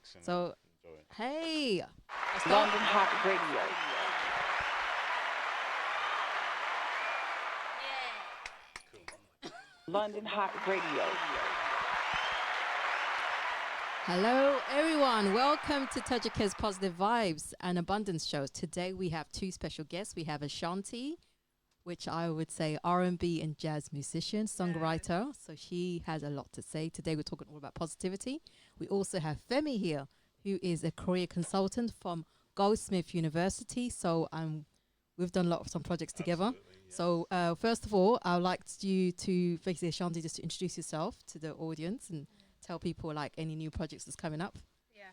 relax and So, enjoy it. hey, I start. London Hot Radio. London Hot Radio. Hello, everyone. Welcome to Tojake's Positive Vibes and Abundance Show. Today we have two special guests. We have Ashanti, which I would say R&B and jazz musician, songwriter. So she has a lot to say. Today we're talking all about positivity. We also have Femi here, who is a career consultant from Goldsmith University. So we've done a lot of some projects together. Absolutely, yes. So first of all, I would like you to, basically, Ashanti, just to introduce yourself to the audience and tell people like any new projects that's coming up. Yeah.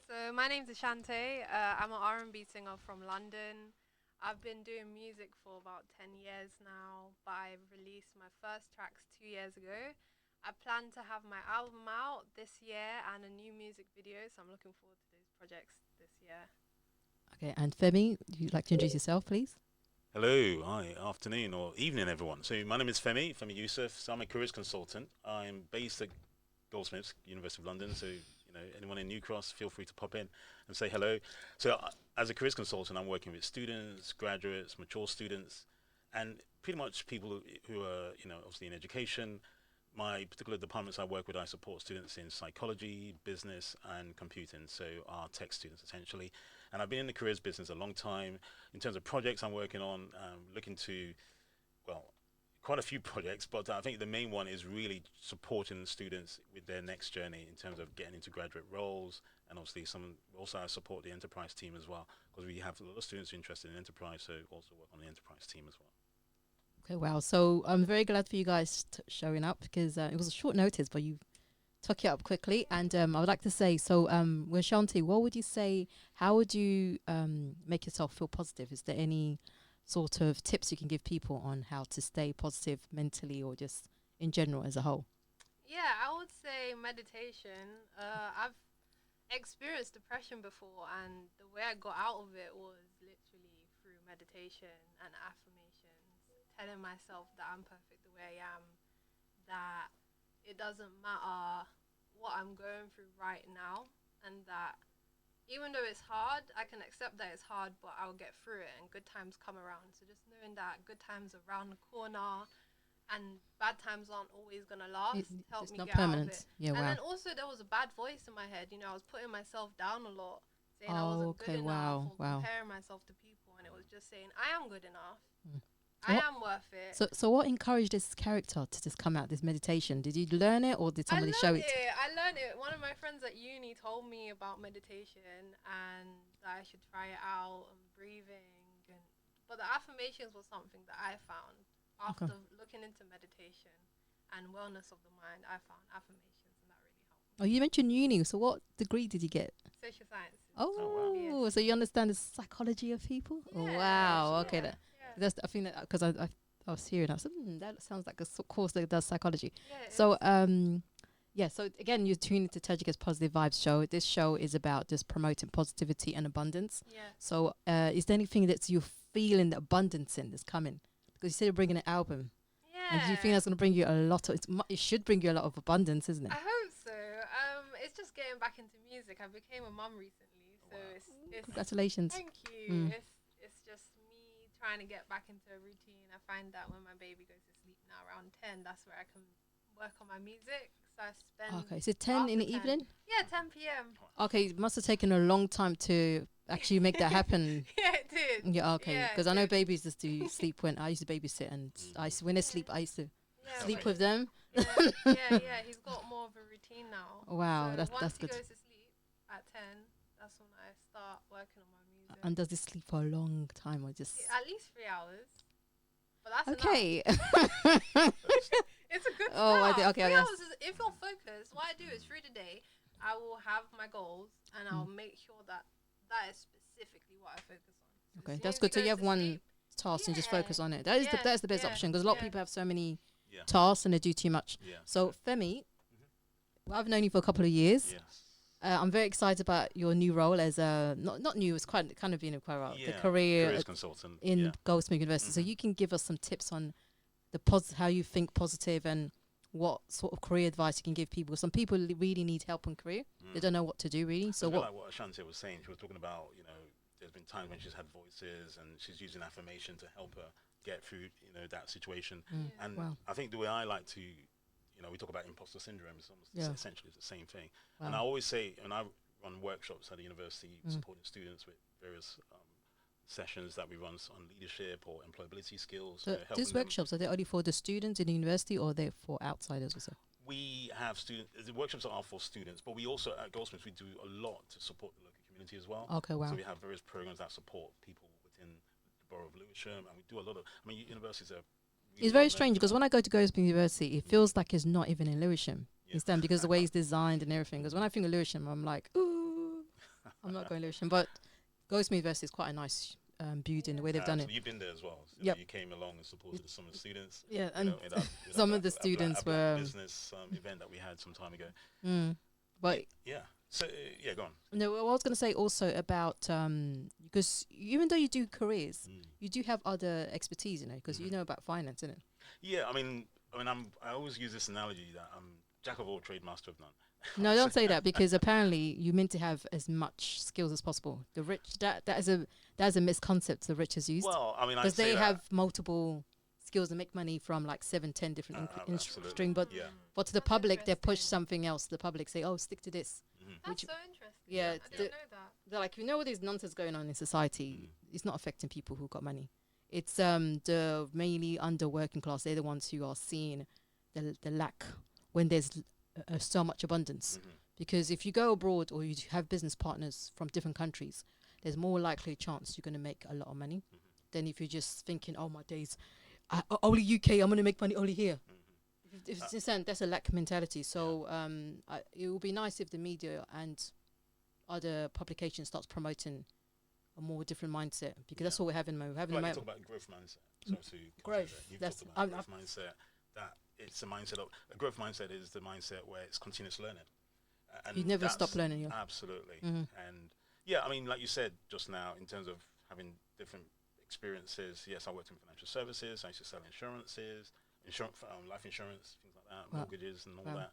So my name's Ashante. I'm an R&B singer from London. I've been doing music for about 10 years now, but I released my first tracks 2 years ago. I plan to have my album out this year and a new music video, so I'm looking forward to those projects this year. Okay, and Femi, you'd like to introduce yourself, please? Hello, hi, afternoon or evening, everyone. So my name is Femi Youssef. So I'm a careers consultant. I'm based at Goldsmiths, University of London. So anyone in New Cross, feel free to pop in and say hello. So as a careers consultant, I'm working with students, graduates, mature students, and pretty much people who are obviously in education. My particular departments I work with, I support students in psychology, business, and computing. So our tech students essentially. And I've been in the careers business a long time. In terms of projects I'm working on, looking to, well, quite a few projects, but I think the main one is really supporting the students with their next journey in terms of getting into graduate roles, and obviously also I support the enterprise team as well, because we have a lot of students interested in enterprise, so also work on the enterprise team as well. Okay, wow. So I'm very glad for you guys showing up because it was a short notice, but you took it up quickly. And I would like to say, so with Shanti, what would you say, how would you make yourself feel positive? Is there any sort of tips you can give people on how to stay positive mentally or just in general as a whole? Yeah, I would say meditation. I've experienced depression before, and the way I got out of it was literally through meditation and affirmations, telling myself that I'm perfect the way I am, that it doesn't matter what I'm going through right now, and that even though it's hard, I can accept that it's hard, but I'll get through it and good times come around. So just knowing that good times are around the corner and bad times aren't always going to last helped It's me not get permanent. out of it. Yeah, And wow. then also there was a bad voice in my head. I was putting myself down a lot, saying I Oh, wasn't okay, good enough wow, or wow. comparing myself to people. And it was just saying, I am good enough. Mm. I What- am worth it. So what encouraged this character to just come out, this meditation? Did you learn it or did somebody show it? I learned it. One of my friends at uni told me about meditation and that I should try it out and breathing. But the affirmations was something that I found after looking into meditation and wellness of the mind. I found affirmations and that really helped Oh, you mentioned uni. So what degree did you get? me. Social sciences. Oh, Yes. so you understand the psychology of people? Oh, Yeah, wow. Okay, yeah, that's I think that because I was hearing, I said, that sounds like a course that does psychology. yeah, it So is. yeah. So again, you're tuning into Tojake's Positive Vibes show. This show is about just promoting positivity and abundance. Yeah. So is there anything that you're feeling the abundance in that's coming? Because you said you're bringing an album, and do you think that's going to bring you a lot of? It should bring you a lot of abundance, isn't it? I hope so. It's just getting back into music. I became a mum recently, so it's Congratulations. thank you. Mm. It's just me trying to get back into a routine. I find that when my baby goes to sleep now around 10, that's where I can work on my music. So I spend Okay, so 10 in the after 10. evening. Yeah, 10 p.m. Okay, it must have taken a long time to actually make that happen. Yeah, it did. Yeah, okay. Yeah, Because it I know did. babies just do sleep when I used to babysit, and when they sleep, I used to Yeah, sleep but- with them. yeah. He's got more of a routine now. Wow, So that's once he good. goes to sleep at 10, that's when I start working on my music. And does this sleep for a long time or just? At least 3 hours. But that's enough. Okay. It's a good Oh, I start. think- okay, 3 yes. hours is, if you're focused, what I do is through the day, I will have my goals and I'll make sure that that is specifically what I focus on. So Okay, as soon that's as good. he So you goes have to one sleep- task and just Yeah. focus on it. That is Yeah, the best yeah, option because a lot of yeah. people have so many Yeah. tasks and they do too much. Yeah. So Femi, well, I've known you for a couple of years. Yes. I'm very excited about your new role as a not new. It's quite kind of been a quite a while. The career Careers consultant. in Yeah. Goldsmith University. So Mhm. you can give us some tips on how you think positive and what sort of career advice you can give people. Some people really need help in career. They don't know what to do really. So It's a bit what? like what Ashante was saying. She was talking about, there's been times when she's had voices and she's using affirmation to help her get through, that situation. And Wow. I think the way I like to, we talk about imposter syndrome. It's almost Yeah. essentially the same thing. And I Wow. always say, when I run workshops at the university, supporting students with various sessions that we run on leadership or employability skills. So helping these them. workshops, are they only for the students in the university or are they for outsiders also? We have students. The workshops are for students, but we also at Goldsmiths we do a lot to support the local community as well. Okay, wow. So we have various programs that support people within the borough of Lewisham, and we do a lot of. I mean, universities are. Really It's very strange because when I go to Goldsmith University, it feels like it's not even in Lewisham. Yeah. Instead, because the way it's designed and everything. Because when I think of Lewisham, I'm like, ooh, I'm not going Lewisham. But Goldsmith University is quite a nice building, the way they've done it. So you've been there as well. So Yep. You came along and supported some of the students. Yeah, and in that some of the students black were- business event that we had some time ago. But Yeah. So go on. no, I was going to say also about because even though you do careers, you do have other expertise, because you know about finance, innit? Yeah, I mean, I always use this analogy that I'm jack of all trade, master of none. No, don't say that because apparently you meant to have as much skills as possible. The rich that is a misconcept the rich has used Well, I mean, I because say they that- have multiple skills and make money from like 7, 10 different absolutely. string. But Yeah. but to the That's public they push interesting. something else. The public say, oh, stick to this. That's Which- so interesting. yeah, I it's didn't know that. They're like, all these nonsense going on in society, it's not affecting people who got money. It's the mainly under working class. They're the ones who are seeing the lack when there's so much abundance. Because if you go abroad or you have business partners from different countries, there's more likely a chance you're going to make a lot of money than if you're just thinking, oh, my days, only UK, I'm going to make money only here. If it's insane, that's a lack mentality. So it would be nice if the media and other publications starts promoting a more different mindset, because that's what we're having. We're having Like the you talk about growth mindset. So to Growth, You've that's- talked about I'm- growth mindset. That it's a mindset of a growth mindset is the mindset where it's continuous learning. And You never that's- stop learning, yeah. Absolutely. Mhm. And yeah, I mean, like you said just now, in terms of having different experiences. Yes, I worked in financial services. I used to sell insurances, life insurance, things like that, Wow. mortgages and all Wow. that.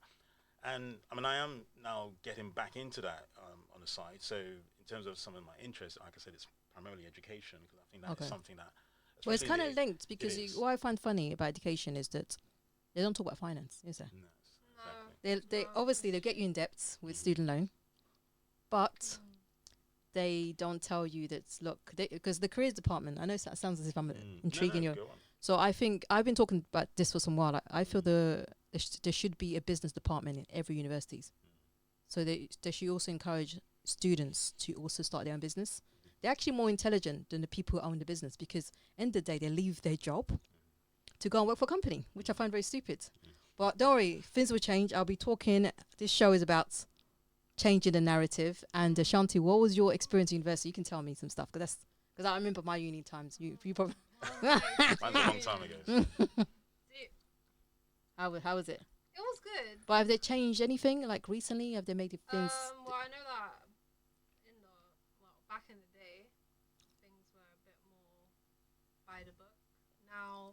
And I mean, I am now getting back into that on the side. So in terms of some of my interests, like I said, it's primarily education because I think that is Okay. something that. well, it's especially kind of linked because is. what I find funny about education is that they don't talk about finance, is there? No, No. exactly. They No, obviously they it's get you in debt with student loan, but they don't tell you that look because the careers department. I know that sounds as if I'm intriguing no, you. go on. So I think I've been talking about this for some while. I feel there should be a business department in every universities. So they should also encourage students to also start their own business. They're actually more intelligent than the people who own the business because end of the day they leave their job to go and work for a company, which I find very stupid. But don't worry, things will change. I'll be talking. This show is about changing the narrative. And Shanti, what was your experience at university? You can tell me some stuff because I remember my uni times. You probably Mine's a long time ago. So. how was it? It was good. But have they changed anything like recently? Have they made it things? Well, I know that back in the day, things were a bit more by the book. Now,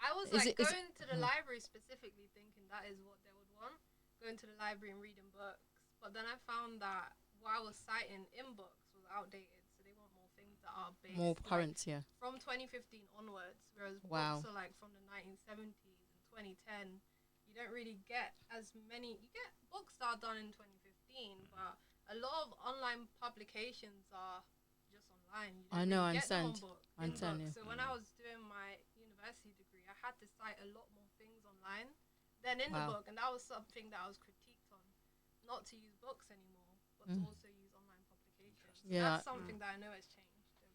I was Is it- is it- going to the library specifically thinking that is what they would want, going to the library and reading books. But then I found that what I was citing in books was outdated, so they want more things that are based More like, current, yeah. from 2015 onwards, whereas Wow. books are like from the 1970s and 2010. You don't really get as many. You get books that are done in 2015, but a lot of online publications are just online. You I don't know, I really get them understand. I in understand, books. yeah. So when I was doing my university degree, I had to cite a lot more things online than in Wow. the book, and that was something that I was critiqued on, not to use books anymore, but to also use online publications. So Yeah. that's something that I know has changed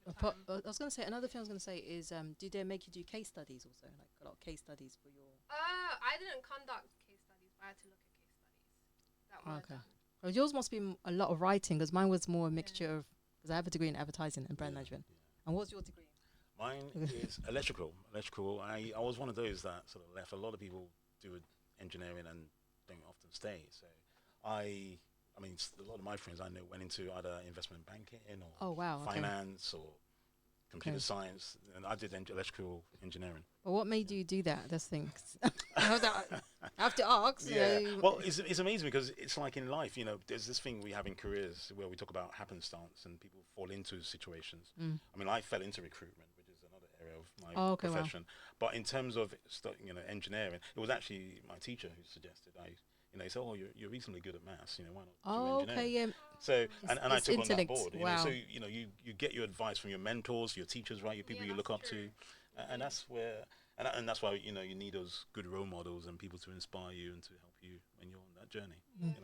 over But, time. I was going to say another thing I was going to say is, did they make you do case studies also, like a lot of case studies for your? I didn't conduct case studies, but I had to look at case studies that were Okay. done. Well, yours must be a lot of writing because mine was more a mixture of because I have a degree in advertising and brand management. And what's your degree? Mine is electrical. I was one of those that sort of left. A lot of people do engineering and don't often stay. So I mean, a lot of my friends I know went into either investment banking or Oh wow, okay. finance or computer Okay. science, and I did electrical engineering. But what made you do that? That's the thing. I have to ask. Yeah. Well, it's amazing because it's like in life, there's this thing we have in careers where we talk about happenstance and people fall into situations. Mm. I mean, I fell into recruitment, which is another area of my Oh, okay, wow. profession. But in terms of engineering, it was actually my teacher who suggested he said, "Oh, you're reasonably good at maths. Why not do Oh, engineering?" okay, yeah. So, It's- and I it's took on that intellect. board. Wow. So you get your advice from your mentors, your teachers, right? Your people Yeah, you look that's up true. to, and that's where, and that's why you need those good role models and people to inspire you and to help you when you're on that journey. Mm. So,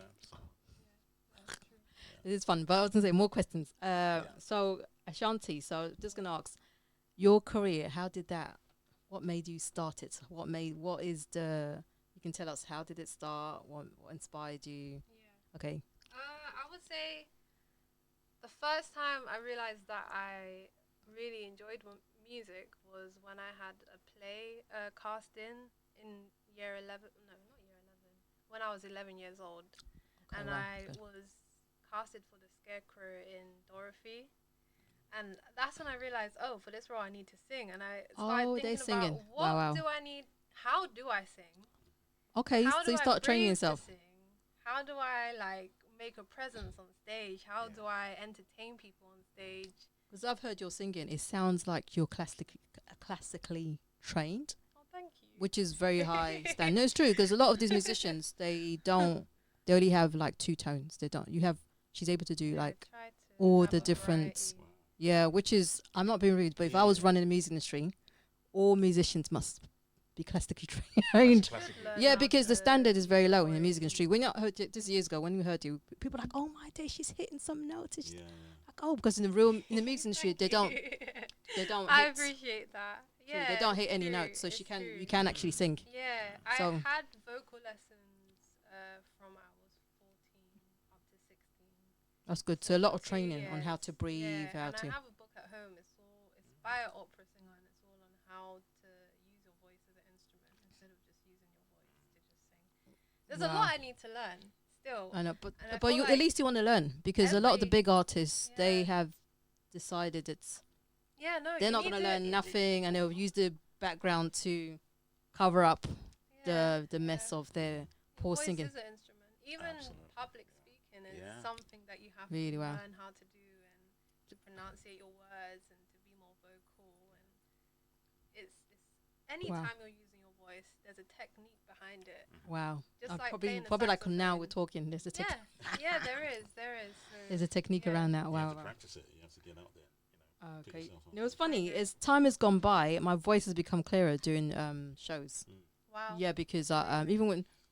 That's true. It is fun, but I was gonna say more questions. Yeah. So Ashanti, so just gonna ask, your career, how did that? What made you start it? What is the? You can tell us how did it start? What inspired you? Yeah. Okay. I would say the first time I realized that I really enjoyed music was when I had a play cast in year 11. No, not year 11. When I was 11 years old. Okay, And wow, I okay. was casted for the Scarecrow in Dorothy. And that's when I realized, oh, for this role I need to sing. And I started Oh, they're thinking about singing. what Wow. do I need? How do I sing? Okay, How so do you I start training breathe yourself. to sing? How do I make a presence on stage? How Yeah. do I entertain people on stage? Because I've heard your singing, it sounds like you're classically trained, Oh, thank you. which is very high standard. No, it's true because a lot of these musicians they only have like two tones. They don't. She's able to do Yeah, I like try to all have the a different. variety. Wow. Yeah, which is I'm not being rude, but if I was Yeah. running the music industry, all musicians must be classically That's trained. classically. Learn Yeah, how because the to standard is use very your low in the voice. music industry. When you heard it this years ago, when we heard you, people were like, "Oh my day, she's hitting some notes." It's Yeah. like, oh, because in the music industry, Thank they don't I hit. appreciate that. True, Yeah, they don't hit it's any true, notes, so it's true. you can actually sing. Yeah, So- I had vocal lessons from I was 14 up to 16. That's good. So a lot of For 2 training on how to years. breathe, Yeah, how and to. I have a book at home. It's by an opera singer, and it's all on how to use your voice as an instrument instead of just using your voice to just sing. There's a Wow. lot I need to learn still. I know, but And I but feel you at like least you want to learn because a lot of the every- big artists they Yeah. have decided Yeah, no, they're you not need going to to learn nothing, and they'll use the background to cover up the mess yeah. of their Your poor voice singing. is an instrument. Even Absolutely. public speaking is Yeah. something that you have Really, to wow. learn how to do and to pronunciate your words and to be more vocal. And it's anytime you're using your voice, there's a technique behind it. Wow. Just I'd like probably playing the probably like now we're saxophone. talking. There's a Yeah, there is. So there's a technique yeah. around that. You Wow. have to wow. practice it. You have to get out there. Put Okay. yourself out It was there. funny. agree. As time has gone by, my voice has become clearer doing shows. Wow. Yeah, because even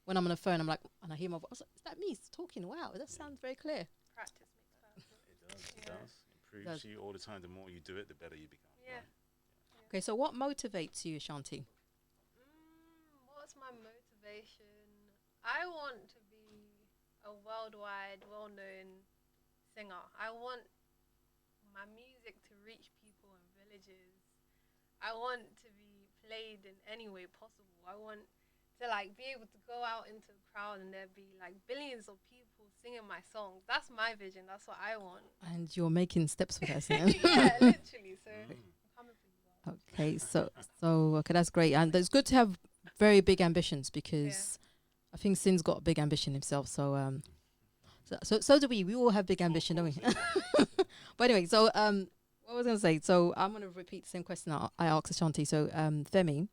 when I'm on the phone, I'm like, and I hear my voice, I was like, is that me talking? Wow, that sounds very clear. Practice makes perfect. It does. It Yeah. does. Improves Does. you all the time. The more you do it, the better you become. Yeah. Right? Okay, so what motivates you, Shanti? What's my motivation? I want to be a worldwide, well-known singer. I want my music to reach people in villages. I want to be played in any way possible. I want to be able to go out into the crowd and there be billions of people singing my songs. That's my vision. That's what I want. And you're making steps with us now. Yeah, literally. So I'm coming for you all. Okay, so okay, that's great, and it's good to have very big ambitions because I think Sin's got a big ambition himself. So so do we. We all have big ambition, don't we? But anyway, so what was I gonna say? So I'm gonna repeat the same question I asked Ashanti. So Femi,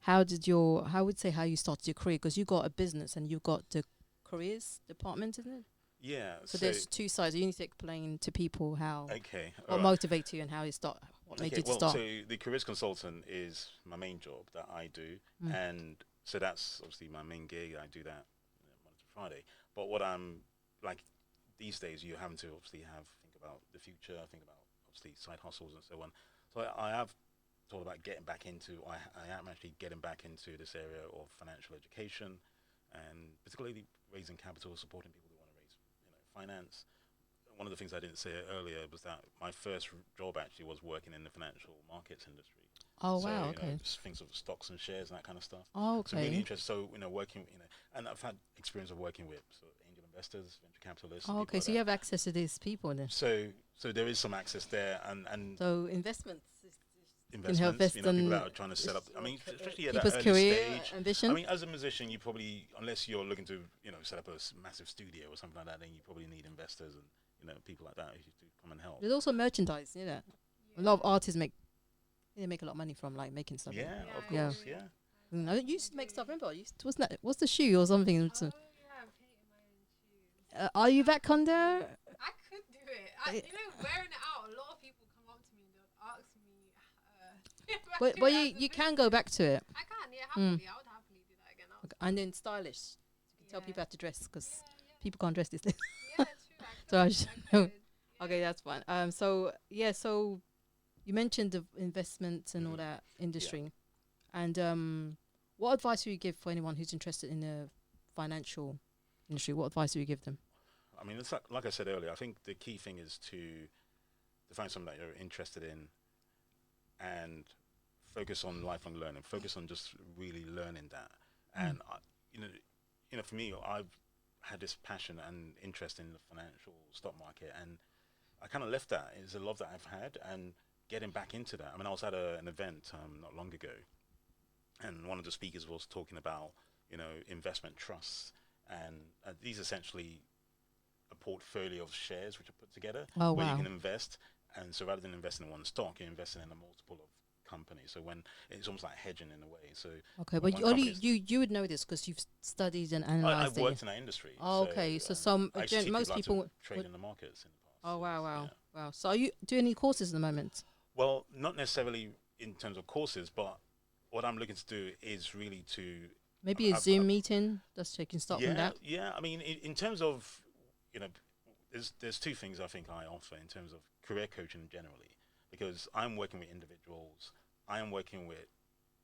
how you started your career? Because you got a business and you've got the careers department, isn't it? Yeah. So there's two sides. You need to explain to people how Okay. what motivates you and how you start. What made you to well, start? so the careers consultant is my main job that I do, and so that's obviously my main gig. I do that Monday to Friday. But what I'm like these days, you're having to obviously think about the future, think about obviously side hustles and so on. So I have thought about getting back into. I am actually getting back into this area of financial education, and particularly raising capital, supporting people who want to raise finance. One of the things I didn't say earlier was that my first job actually was working in the financial markets industry. Oh So, wow, okay. Things of stocks and shares and that kind of stuff. Oh, So really okay. interesting. So working, and I've had experience of working with angel investors, venture capitalists. Oh, people okay. like So you that. have access to these people then. So there is some access there, and So investments investments. You know, people that and are trying to set up. I mean, especially at that people's early career stage. ambition. I mean, as a musician, you probably, unless you're looking to, set up a massive studio or something like that, then you probably need investors and people like that who to come and help. There's also merchandise. A lot of artists make a lot of money from like making stuff. Yeah, Yeah, of yeah. course, yeah. I used to make stuff. Remember, what's the shoe or something? Oh yeah, I'm painting my own shoes. Are you back on there? I could do it. Wearing it out, a lot of people come up to me and they'll ask me. If I But do but it you as a you can business. go back to it. I can, yeah, happily. I would happily do that again. Okay. And then stylish. You can tell Yeah. people how to dress because Yeah, people can't dress these days. yeah, true. So I I sh- could. Okay, that's fine. So you mentioned the investments and all that industry, and what advice would you give for anyone who's interested in the financial industry? What advice do you give them? I mean, it's like I said earlier. I think the key thing is to find something that you're interested in, and focus on lifelong learning. Focus on just really learning that. And for me, I've had this passion and interest in the financial stock market, and I kind of left that. It's a love that I've had, and getting back into that. I mean, I was at an event not long ago, and one of the speakers was talking about investment trusts, and these essentially a portfolio of shares which are put together Oh, where wow. you can invest. And so rather than investing in one stock, you're investing in a multiple of companies. So when it's almost like hedging in a way. So Okay, when but one only company's- you would know this because you've studied and I, analyzed I've it. worked in that industry. Oh, okay. So I used to see most how to people trade would- in the markets in the past. Oh So wow, it's- wow, yeah. wow. So are you doing any courses at the moment? Well, not necessarily in terms of courses, but what I'm looking to do is really to Maybe a I've- Zoom I've- meeting. Just so you can start from that. Yeah. I mean, in terms of, there's two things I think I offer in terms of career coaching generally, because I'm working with individuals, I am working with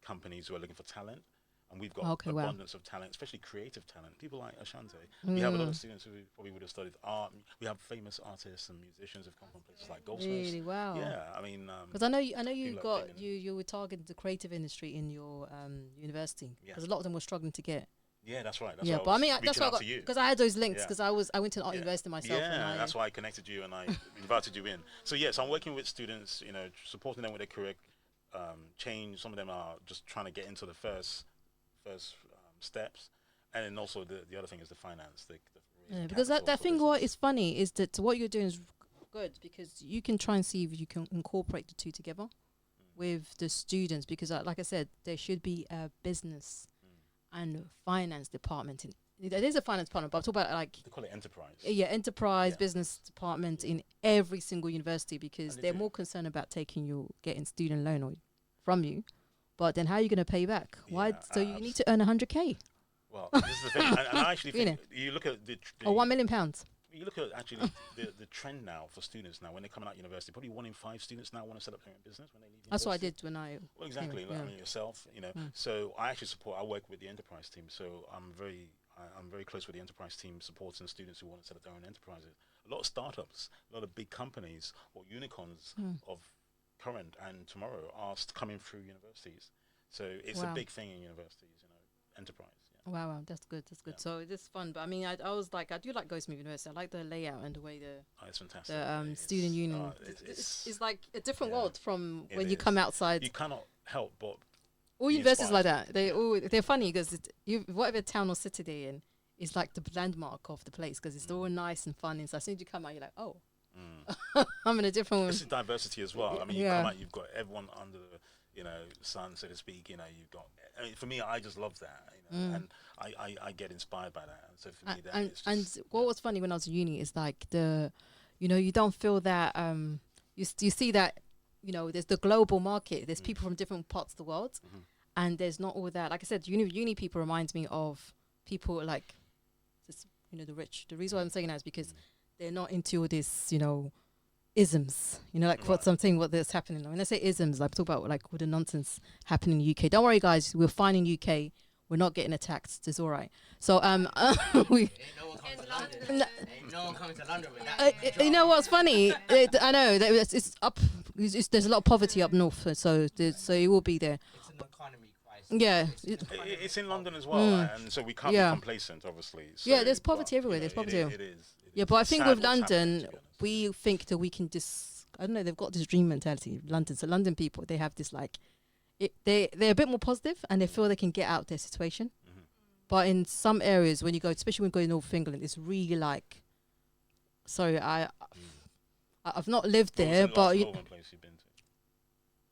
companies who are looking for talent, and we've got Okay, wow. abundance of talent, especially creative talent. People like Ashante. We have a lot Mm. of students who probably would have studied art. We have famous artists and musicians who've come from places like Goldsmiths. Really, wow. Yeah, I mean, Because I know you people got like Damien. you were targeting the creative industry in your university Yeah. because a lot of them were struggling to get. Yeah, that's right. That's Yeah, why but I was mean that's reaching why I out got to you. because I had those links Yeah. because I went to an art university myself. and Yeah, I, that's why I connected you and I invited you in. So yes, I'm working with students, supporting them with their career change. Some of them are just trying to get into the first steps, and then also the other thing is the finance. The raising because that capital for thing what business. is funny is that what you're doing is good because you can try and see if you can incorporate the two together with the students because like I said there should be a business and finance department in there is a finance department but I'm talking about like They call it enterprise. enterprise Yeah. business department in every single university because And they they're do. more concerned about getting student loan from you but then how are you going to pay back Yeah, so you need to earn 100k Well, this is the thing, and I actually think you look at the or 1 million pounds. you look at actually the trend now for students now when they're coming out of university. Probably 1 in 5 students now want to set up their own business when they leave. That's what I university. did when I Well, exactly. came, Like, yeah. I mean, yourself, So I actually I work with the enterprise team. So I'm very close with the enterprise team, supporting students who want to set up their own enterprises. A lot of startups, a lot of big companies or unicorns of current and tomorrow are coming through universities. So it's a Wow. big thing in universities, enterprise. Yeah. Wow, that's good. Yeah. So it is fun. But I mean, I was like, I do like Goldsmith University. I like the layout and the way Oh, it's fantastic. the student union. It's like a different yeah, world from it when you is. come outside. You cannot help but All be universities like inspired. that. They're funny because whatever town or city they're in is like the landmark of the place because it's all nice and fun. And so as soon as you come out, you're like, oh, I'm in a different one. This is diversity as well. I mean, you Yeah. come out, you've got everyone under the sun, so to speak. You've got. I mean, for me, I just love that. And I get inspired by that. And so for me, that and is and just, what was funny when I was in uni is like you don't feel that you see that there's the global market. There's people from different parts of the world, and there's not all that. Like I said, uni people reminds me of people like just, the rich. The reason why I'm saying that is because they're not into all this isms, like Right. what I'm saying, what that's happening. When I say isms, I talk about like all the nonsense happening in the UK. Don't worry, guys, we're fine in UK. We're not getting attacked. It's all right. So we. Ain't no one coming In to London. London. Ain't no one coming to London with that. You know what's funny? I know that it's up. There's a lot of poverty up north, so it will be there. It's an economy crisis. Yeah, it's in London as well, and so we can't Yeah. be complacent, obviously. So, Yeah, there's but, poverty everywhere, there's poverty It everywhere. is. yeah. But I It's think sad with what's happening, London, to be honest. we think that we can just I don't know, they've got this dream mentality. London, so London people, they have this like, they're a bit more positive and they feel they can get out of their situation. Mhm. But in some areas, when you go, especially when you go to North England, it's really like, sorry, I've not lived What was there, the but last northern place you've been to?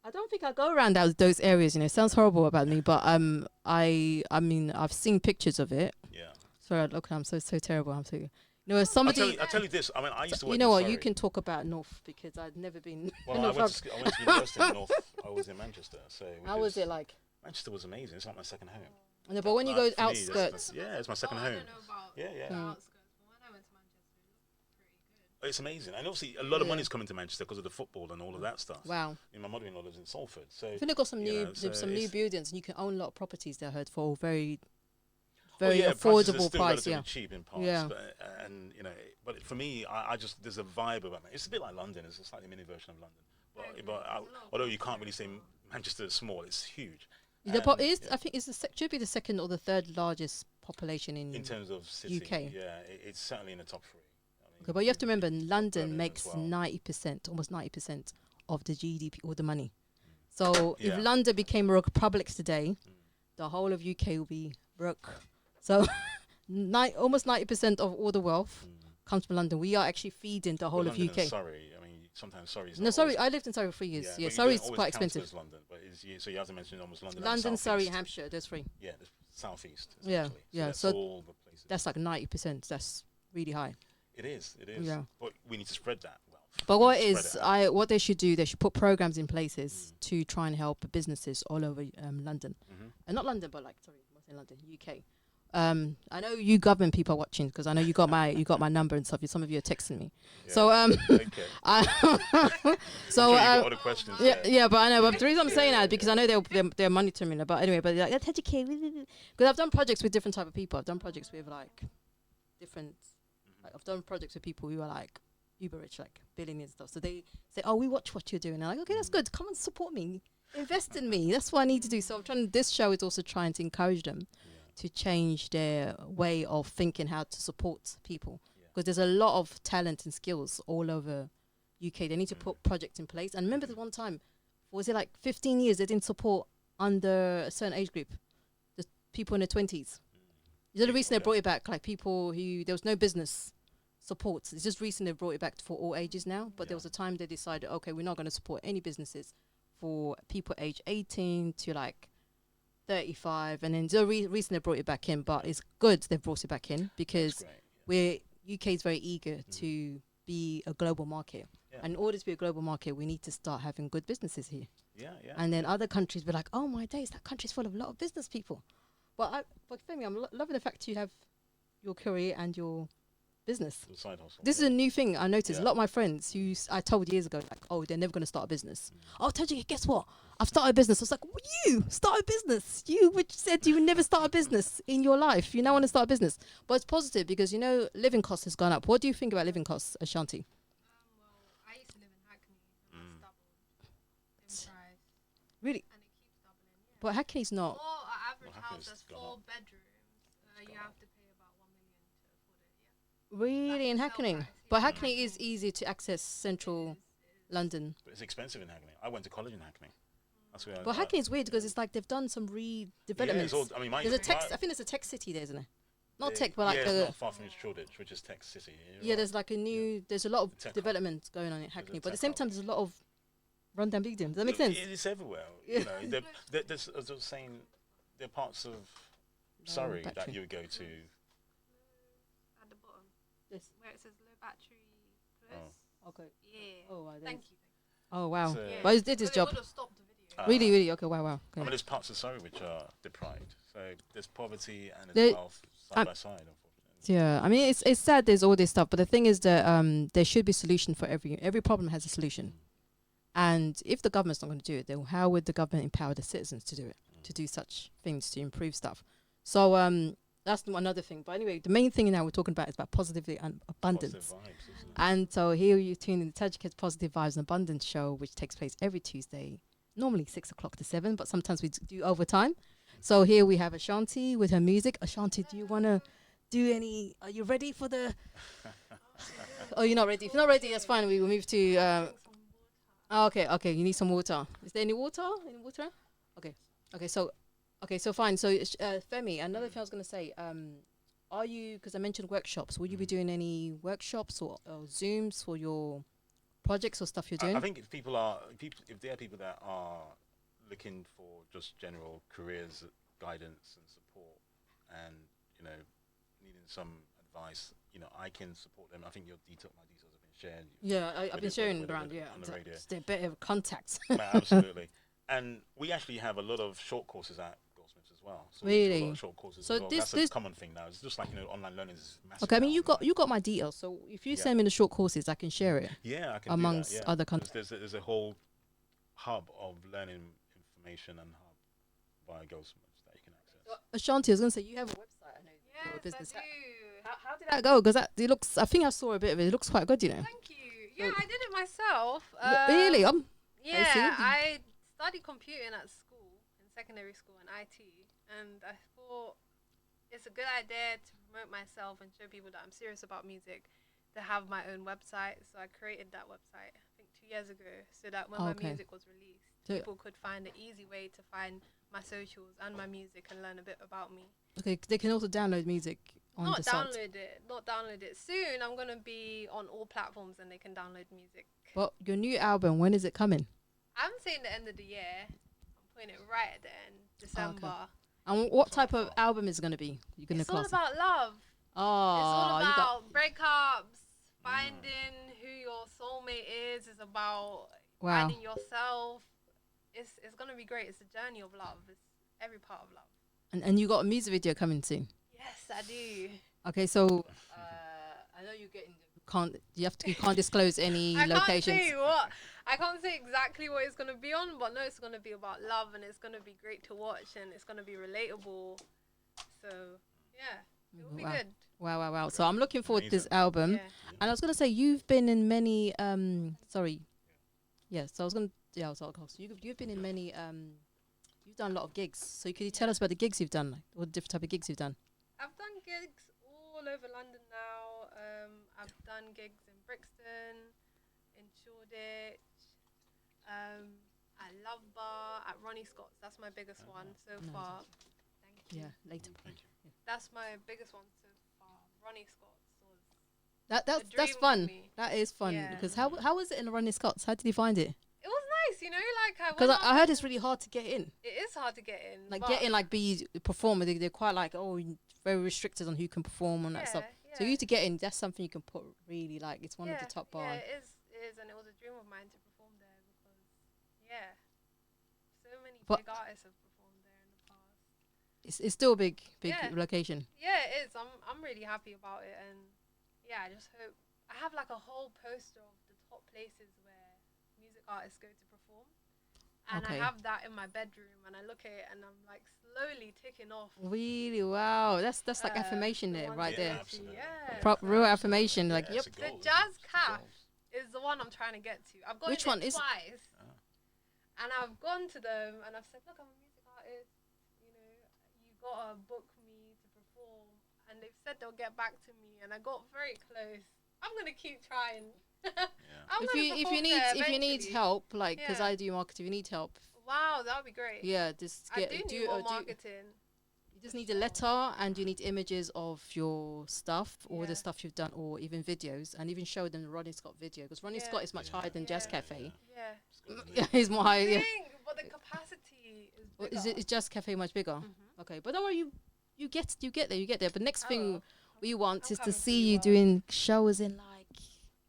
I don't think I go around those areas. You know, it sounds horrible about me, but I mean, I've seen pictures of it. Yeah. Sorry, look, I'm so terrible. I'm so. You know, as somebody. I'll tell you this. I mean, I used to work You know in what? Surrey. You can talk about North because I've never been. Well, I North. went to university in North. I was in Manchester. So How was it like? Manchester was amazing. It's like my second home. No, but when you go For me, outskirts, yeah, it's my second I home. don't know about Yeah, yeah. the Mm. outskirts, but when I went to Manchester, it was pretty good. It's amazing, and obviously a lot of Yeah. money's coming to Manchester because of the football and all of that stuff. wow. You know, my mother-in-law lives in Salford, so I think they've got some you new know, so some new it's- buildings, and you can own a lot of properties there. I heard for very well, very yeah, prices are affordable still price. relatively Yeah. cheap in parts. Yeah. But, and you know, but for me, I just there's a vibe about it. It's a bit like London. It's a slightly mini version of London. Although you can't really say Manchester is small, it's huge. The po- And, is yeah, I think it's should be the second or the third largest population in. in terms of city, UK. yeah, it's certainly in the top three. I mean, Okay, but you have to remember, London Birmingham makes as well. 90%, almost 90% of the GDP, all the money. So Yeah. if London became a republic today, the whole of UK will be broke. So almost 90% of all the wealth comes from London. We are actually feeding the whole Well, of London UK. and Surrey. I mean, sometimes Surrey's No, not sorry, always- I lived in Surrey for 3 years. Yeah, but you Surrey's don't always quite count it expensive. as London, but so you have to mention almost London. and London, Surrey, South East. Hampshire, those three. Yeah, the southeast. Yeah, essentially. yeah, That's so all the places. That's like 90%. That's really high. It is. It is. Yeah. But we need to spread that wealth. But We what need to spread is it out. what they should do? They should put programs in places to try and help businesses all over London, Mhm. and not London, but like what's in London, UK. I know you government people are watching because I know you got my number and stuff. Some of you are texting me. Yeah. So Okay. I so I'm sure you got other questions. yeah, there. yeah, but I know. But the reason I'm saying that is because I know they're monitoring it. But anyway, but like that's educate because I've done projects with different type of people. I've done projects with like different. Like, I've done projects with people who are like uber rich, like billionaires and stuff. So they say, "Oh, we watch what you're doing." And I'm like, "Okay, that's good. Come and support me, invest in me. That's what I need to do." So I'm trying. This show is also trying to encourage them to change their way of thinking how to support people because there's a lot of talent and skills all over UK. They need to put projects in place. And remember, the one time, was it like 15 years they didn't support under a certain age group, the people in their 20s. You know, the reason they brought it back, like people who there was no business support. It's just recently they brought it back for all ages now. But there was a time they decided, okay, we're not going to support any businesses for people age 18 to like 35, and then the reason they brought it back in, but it's good they brought it back in because UK is very eager to be a global market. Yeah. And in order to be a global market, we need to start having good businesses here. Yeah, yeah. And then other countries be like, oh my days, that country's full of a lot of business people. But Femi, I'm loving the fact you have your career and your business. The side hustle. This is a new thing I noticed. Yeah. A lot of my friends who I told years ago, like, oh, they're never going to start a business. Oh, Tojake, guess what? I've started a business. I was like, you start a business? You which said you would never start a business in your life. You now want to start a business. But it's positive because, you know, living costs has gone up. What do you think about living costs, Ashanti? Well, I used to live in Hackney, and that's doubled in price, Really? and it keeps doubling. Yeah. But Hackney's not. For an average Well, house Hackney's that's gone 4 up. bedrooms, you gone have to pay about 1 million to afford it. Yeah. Really in That's the Hackney? sale price, But yeah. Hackney is easy to access central London. But it's expensive in Hackney. I went to college in Hackney. That's where. But Hackney is weird because it's like they've done some redevelopments. I mean, There's a tech. I think there's a tech city there, isn't there? Not tech, but like it's not far from Shoreditch, which is Tech City. yeah. There's like a new. There's a lot of The tech hub. development going on in Hackney, but at the tech same hub. time, there's a lot of rundown buildings. Does that make sense? It's everywhere. Yeah. You know, there's, as I was saying, there are parts of Surrey that battery. you would go to. At the bottom, Yes. where it says low battery plus. Okay. Yeah. Oh, wow. Thank you. Oh wow. So- Yeah. But he did his It job. would have stopped the video. Really, really. Okay. Wow. Wow. I Okay. mean, there's parts of Surrey which are deprived. So there's poverty and There- there's wealth side by side, unfortunately. Yeah. I mean, it's sad. There's all this stuff, but the thing is that there should be a solution for every problem has a solution. And if the government's not going to do it, then how would the government empower the citizens to do it, to do such things, to improve stuff? So that's another thing. But anyway, the main thing now we're talking about is about positivity and abundance. Positive vibes, isn't it? And so here you tune in the Tojake's Positive Vibes and Abundance show, which takes place every Tuesday, normally 6 o'clock to 7, but sometimes we do overtime. So here we have Ashanti with her music. Ashanti, do you want to do any? Are you ready for the? Oh, you're not ready. If you're not ready, that's fine. We will move to. Oh, okay. You need some water. Is there any water? Any water? Okay. So fine. So Femi, another thing I was gonna say. Are you? Because I mentioned workshops. Will you be doing any workshops or Zooms for your projects or stuff you're doing? I think if there are people that are looking for just general careers guidance and support, and you know, needing some advice, I can support them. I think my details have been shared. Yeah, I've been sharing with around. Yeah, on the radio. just a bit of contacts. Absolutely. And we actually have a lot of short courses at Goldsmiths as well. So we do a lot Really? of short courses So as well. this- That's this- a common thing now. It's just like online learning is massive. Okay, I mean now, you got my details. So if you Yeah. send me the short courses, I can share it Yeah, I can amongst do that, yeah. other 'Cause countries. there's a whole hub of learning information and hub via Goldsmiths that you can access. Ashanti, I was gonna say you have a website. I know your Yes, business. I do. How did that go? Because it looks. I think I saw a bit of it. It looks quite good, Thank you. Yeah, I did it myself. Really? Yeah, I studied computing at school, in secondary school in IT, and I thought it's a good idea to promote myself and show people that I'm serious about music, to have my own website. So I created that website, I think 2 years ago, so that when my Okay. music was released, So- people could find an easy way to find my socials and my music and learn a bit about me. Okay, they can also download music on Not the site. download it. Soon I'm gonna be on all platforms and they can download music. But your new album, when is it coming? I'm saying the end of the year. I'm putting it right at the end, December. And what type of album is it gonna be? You're gonna It's all class it? about love. It's Oh, all you got about breakups, finding who your soulmate is. It's about wow. finding yourself. It's gonna be great. It's a journey of love. It's every part of love. And you got a music video coming soon. Yes, I do. Okay, so I know you're getting you can't disclose any I locations. can't say what. I can't say exactly what it's gonna be on, but no, it's gonna be about love and it's gonna be great to watch and it's gonna be relatable. So yeah, it will be Wow. good. Wow. So I'm looking forward to this Amazing. album. Yeah. And I was gonna say you've been in many sorry. Yeah, so I was gonna so you've been in many you've done a lot of gigs. So could you tell us about the gigs you've done, like what different type of gigs you've done? I've done gigs all over London now. I've done gigs in Brixton, in Shoreditch, at Love Bar, at Ronnie Scott's. That's my biggest one so Nice. far. Thank you. Yeah, later. Thank you. That's my biggest one so far. Ronnie Scott's was That's dream for fun. me. That is fun Yeah. because how was it in Ronnie Scott's? How did you find it? It was nice, like I Because went I up heard and- it's really hard to get in. It is hard to get in. Like but getting like be a performer, they're quite like very restricted on who can perform and that stuff. yeah, So you to get in, that's something you can put really like it's one of the top bar. Yeah, it is, and it was a dream of mine to perform there because, so many But- big artists have performed there in the past. It's still a big Yeah. location. Yeah, it is. I'm really happy about it, and I just hope I have like a whole poster of the top places where music artists go to perform, and Okay. I have that in my bedroom, and I look at it, and I'm like slowly ticking off. Really, wow, that's like affirmation the there, ones right that there. I see, Absolutely. Yeah, Real affirmation, like Yeah, yep. it's a The goal, Jazz it's a Caf goal. is the one I'm trying to get to. I've gone Which in one it is- twice, Ah. and I've gone to them and I've said, look, I'm a music artist. You gotta book me to perform, and they've said they'll get back to me, and I got very close. I'm gonna keep trying. I'm If gonna you perform need there if you need eventually. help, like because Yeah. I do marketing, if you need help, Wow, that would be great. yeah, just I do need more do marketing. you just need a letter and you need images of your stuff or Yeah. the stuff you've done or even videos and even show them the Ronnie Scott video because Ronnie Yeah. Scott is much higher than Jazz Yeah. Cafe. Yeah. Yeah, he's more higher. Yeah. But the capacity is Or bigger. is Jazz Cafe much bigger? Mhm. Okay, but don't worry, you get there. But next I thing will. we want I'm is to coming for see you, you Rob. doing shows in like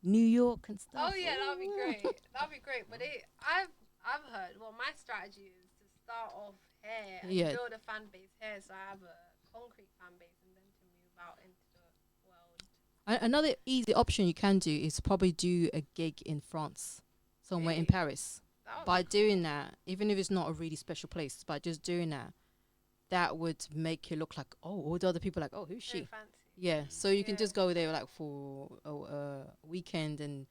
New York and stuff. Oh yeah, that'd be Ooh. great. That'd be great. But I've heard. Well, my strategy is to start off here and Yeah. build a fan base here, so I have a concrete fan base, and then to move out into the world. Another easy option you can do is probably do a gig in France, somewhere in Really? Paris. That would By be cool. doing that, even if it's not a really special place, by just doing that, that would make you look like, oh, all the other people are like, oh, who's Very she? fancy. Yeah, so you can Yeah. just go there like for a weekend and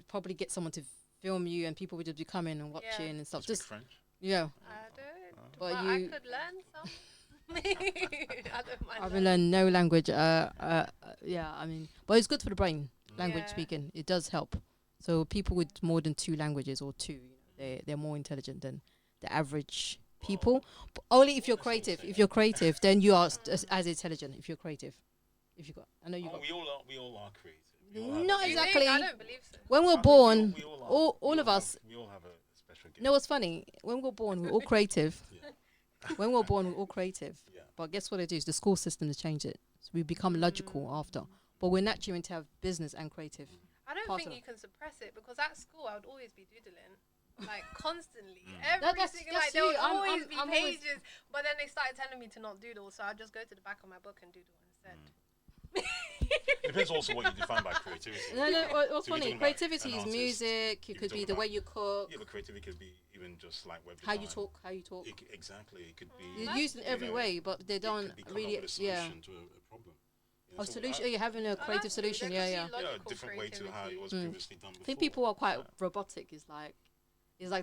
probably get someone to film you, and people would just be coming and watching and stuff. Speak Just French. yeah, I don't. But But I you- could learn some. I don't mind. I haven't learned no language. Yeah, I mean, but it's good for the brain. Language Yeah. speaking, it does help. So people with more than 2 languages or two, they're more intelligent than the average people. But only if you're creative. If you're creative, then you are as intelligent. If you're creative, if you got, I know you got. We all are creative. We all have Not a- Do you think? exactly. I don't believe so. When I we're think born, we all are. all We of all us. we all have a special gift. You know what's funny? When we're born, we're all creative. Yeah. When we're born, we're all creative. Yeah. But guess what it is? The school system has changed it. So we become logical after. But we're naturally meant to have business and creative. I don't part think of you can suppress it because at school I would always be doodling. Like constantly, That's- single that's there you. would I'm- always I'm- be I'm always- pages. But then they started telling me to not doodle, so I just go to the back of my book and doodle instead. It depends also what you define by creativity. No, what's So we're funny? talking about Creativity an is artist. music. It If could you're be talking the way about- you cook, Yeah, but creativity could be even just like web how design. you talk, how you talk. Exactly. It could be. You're That's used in every know, way, but they it don't could be come really. up with a Yeah. solution to a problem. You know, A so solution. You're having a Oh, creative that's good. solution. There Yeah, could be yeah. a logical different way to how it was Mm. previously done before. I think people are quite So- robotic. It's like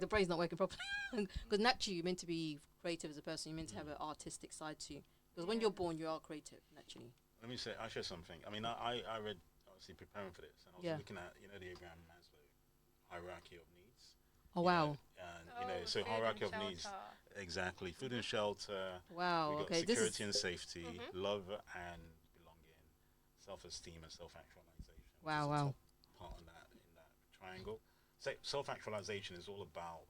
the brain's not working properly. Because naturally, you're meant to be creative as a person. You're meant to have an artistic side to you. Because when you're born, you are creative naturally. Let me say, I share something. I mean, I read, obviously preparing for this, and I was Yeah. looking at, the Abraham Maslow hierarchy of needs. Oh you wow! know, and, so hierarchy of needs. Exactly. Food and shelter. Wow. We got Okay. This security is and safety, love and belonging, self-esteem and self-actualization. which Wow, is the wow. top part in that triangle. So self-actualization is all about,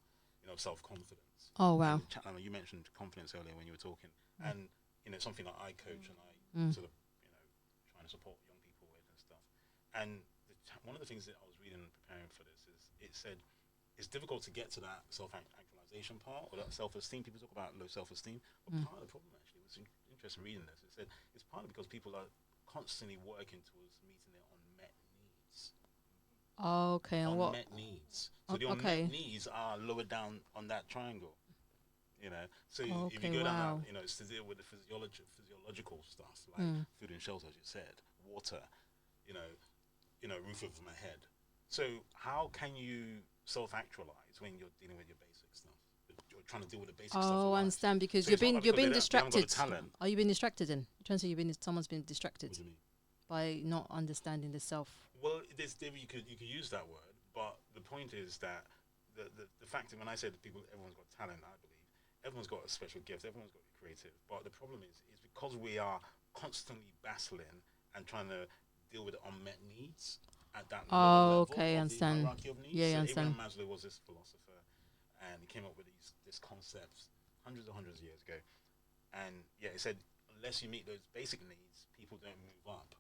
self-confidence. Oh wow. And I mean, you mentioned confidence earlier when you were talking, and something that I coach and I sort of trying to support young people with and stuff. And one of the things that I was reading and preparing for this is it said it's difficult to get to that self-actualization part or that self-esteem. People talk about low self-esteem, but part of the problem actually was interesting reading this. It said it's partly because people are constantly working towards meeting their unmet needs. Okay. And what? Unmet needs. So the Okay. unmet needs are lower down on that triangle. So if Okay, you go wow. down that, it's to deal with the physiological stuff like food and shelter, as you said, water, roof over my head. So how can you self-actualize when you're dealing with your basic stuff? You're trying to deal with the basic stuff. in Oh, I life. understand because So you're it's not being like you're because being they haven't got the distracted. talent. Are you being distracted then? You're trying to say someone's been distracted What do you mean? by not understanding the self. Well, you could use that word, but the point is that the fact that when I said that everyone's got talent, I believe everyone's got a special gift, everyone's got to be creative. But the problem is because we are constantly battling and trying to deal with unmet needs at that Oh, level okay, of understand. the hierarchy of needs. Yeah, so understand. Abraham Maslow was this philosopher, and he came up with this concepts hundreds of years ago. And yeah, he said unless you meet those basic needs, people don't move up.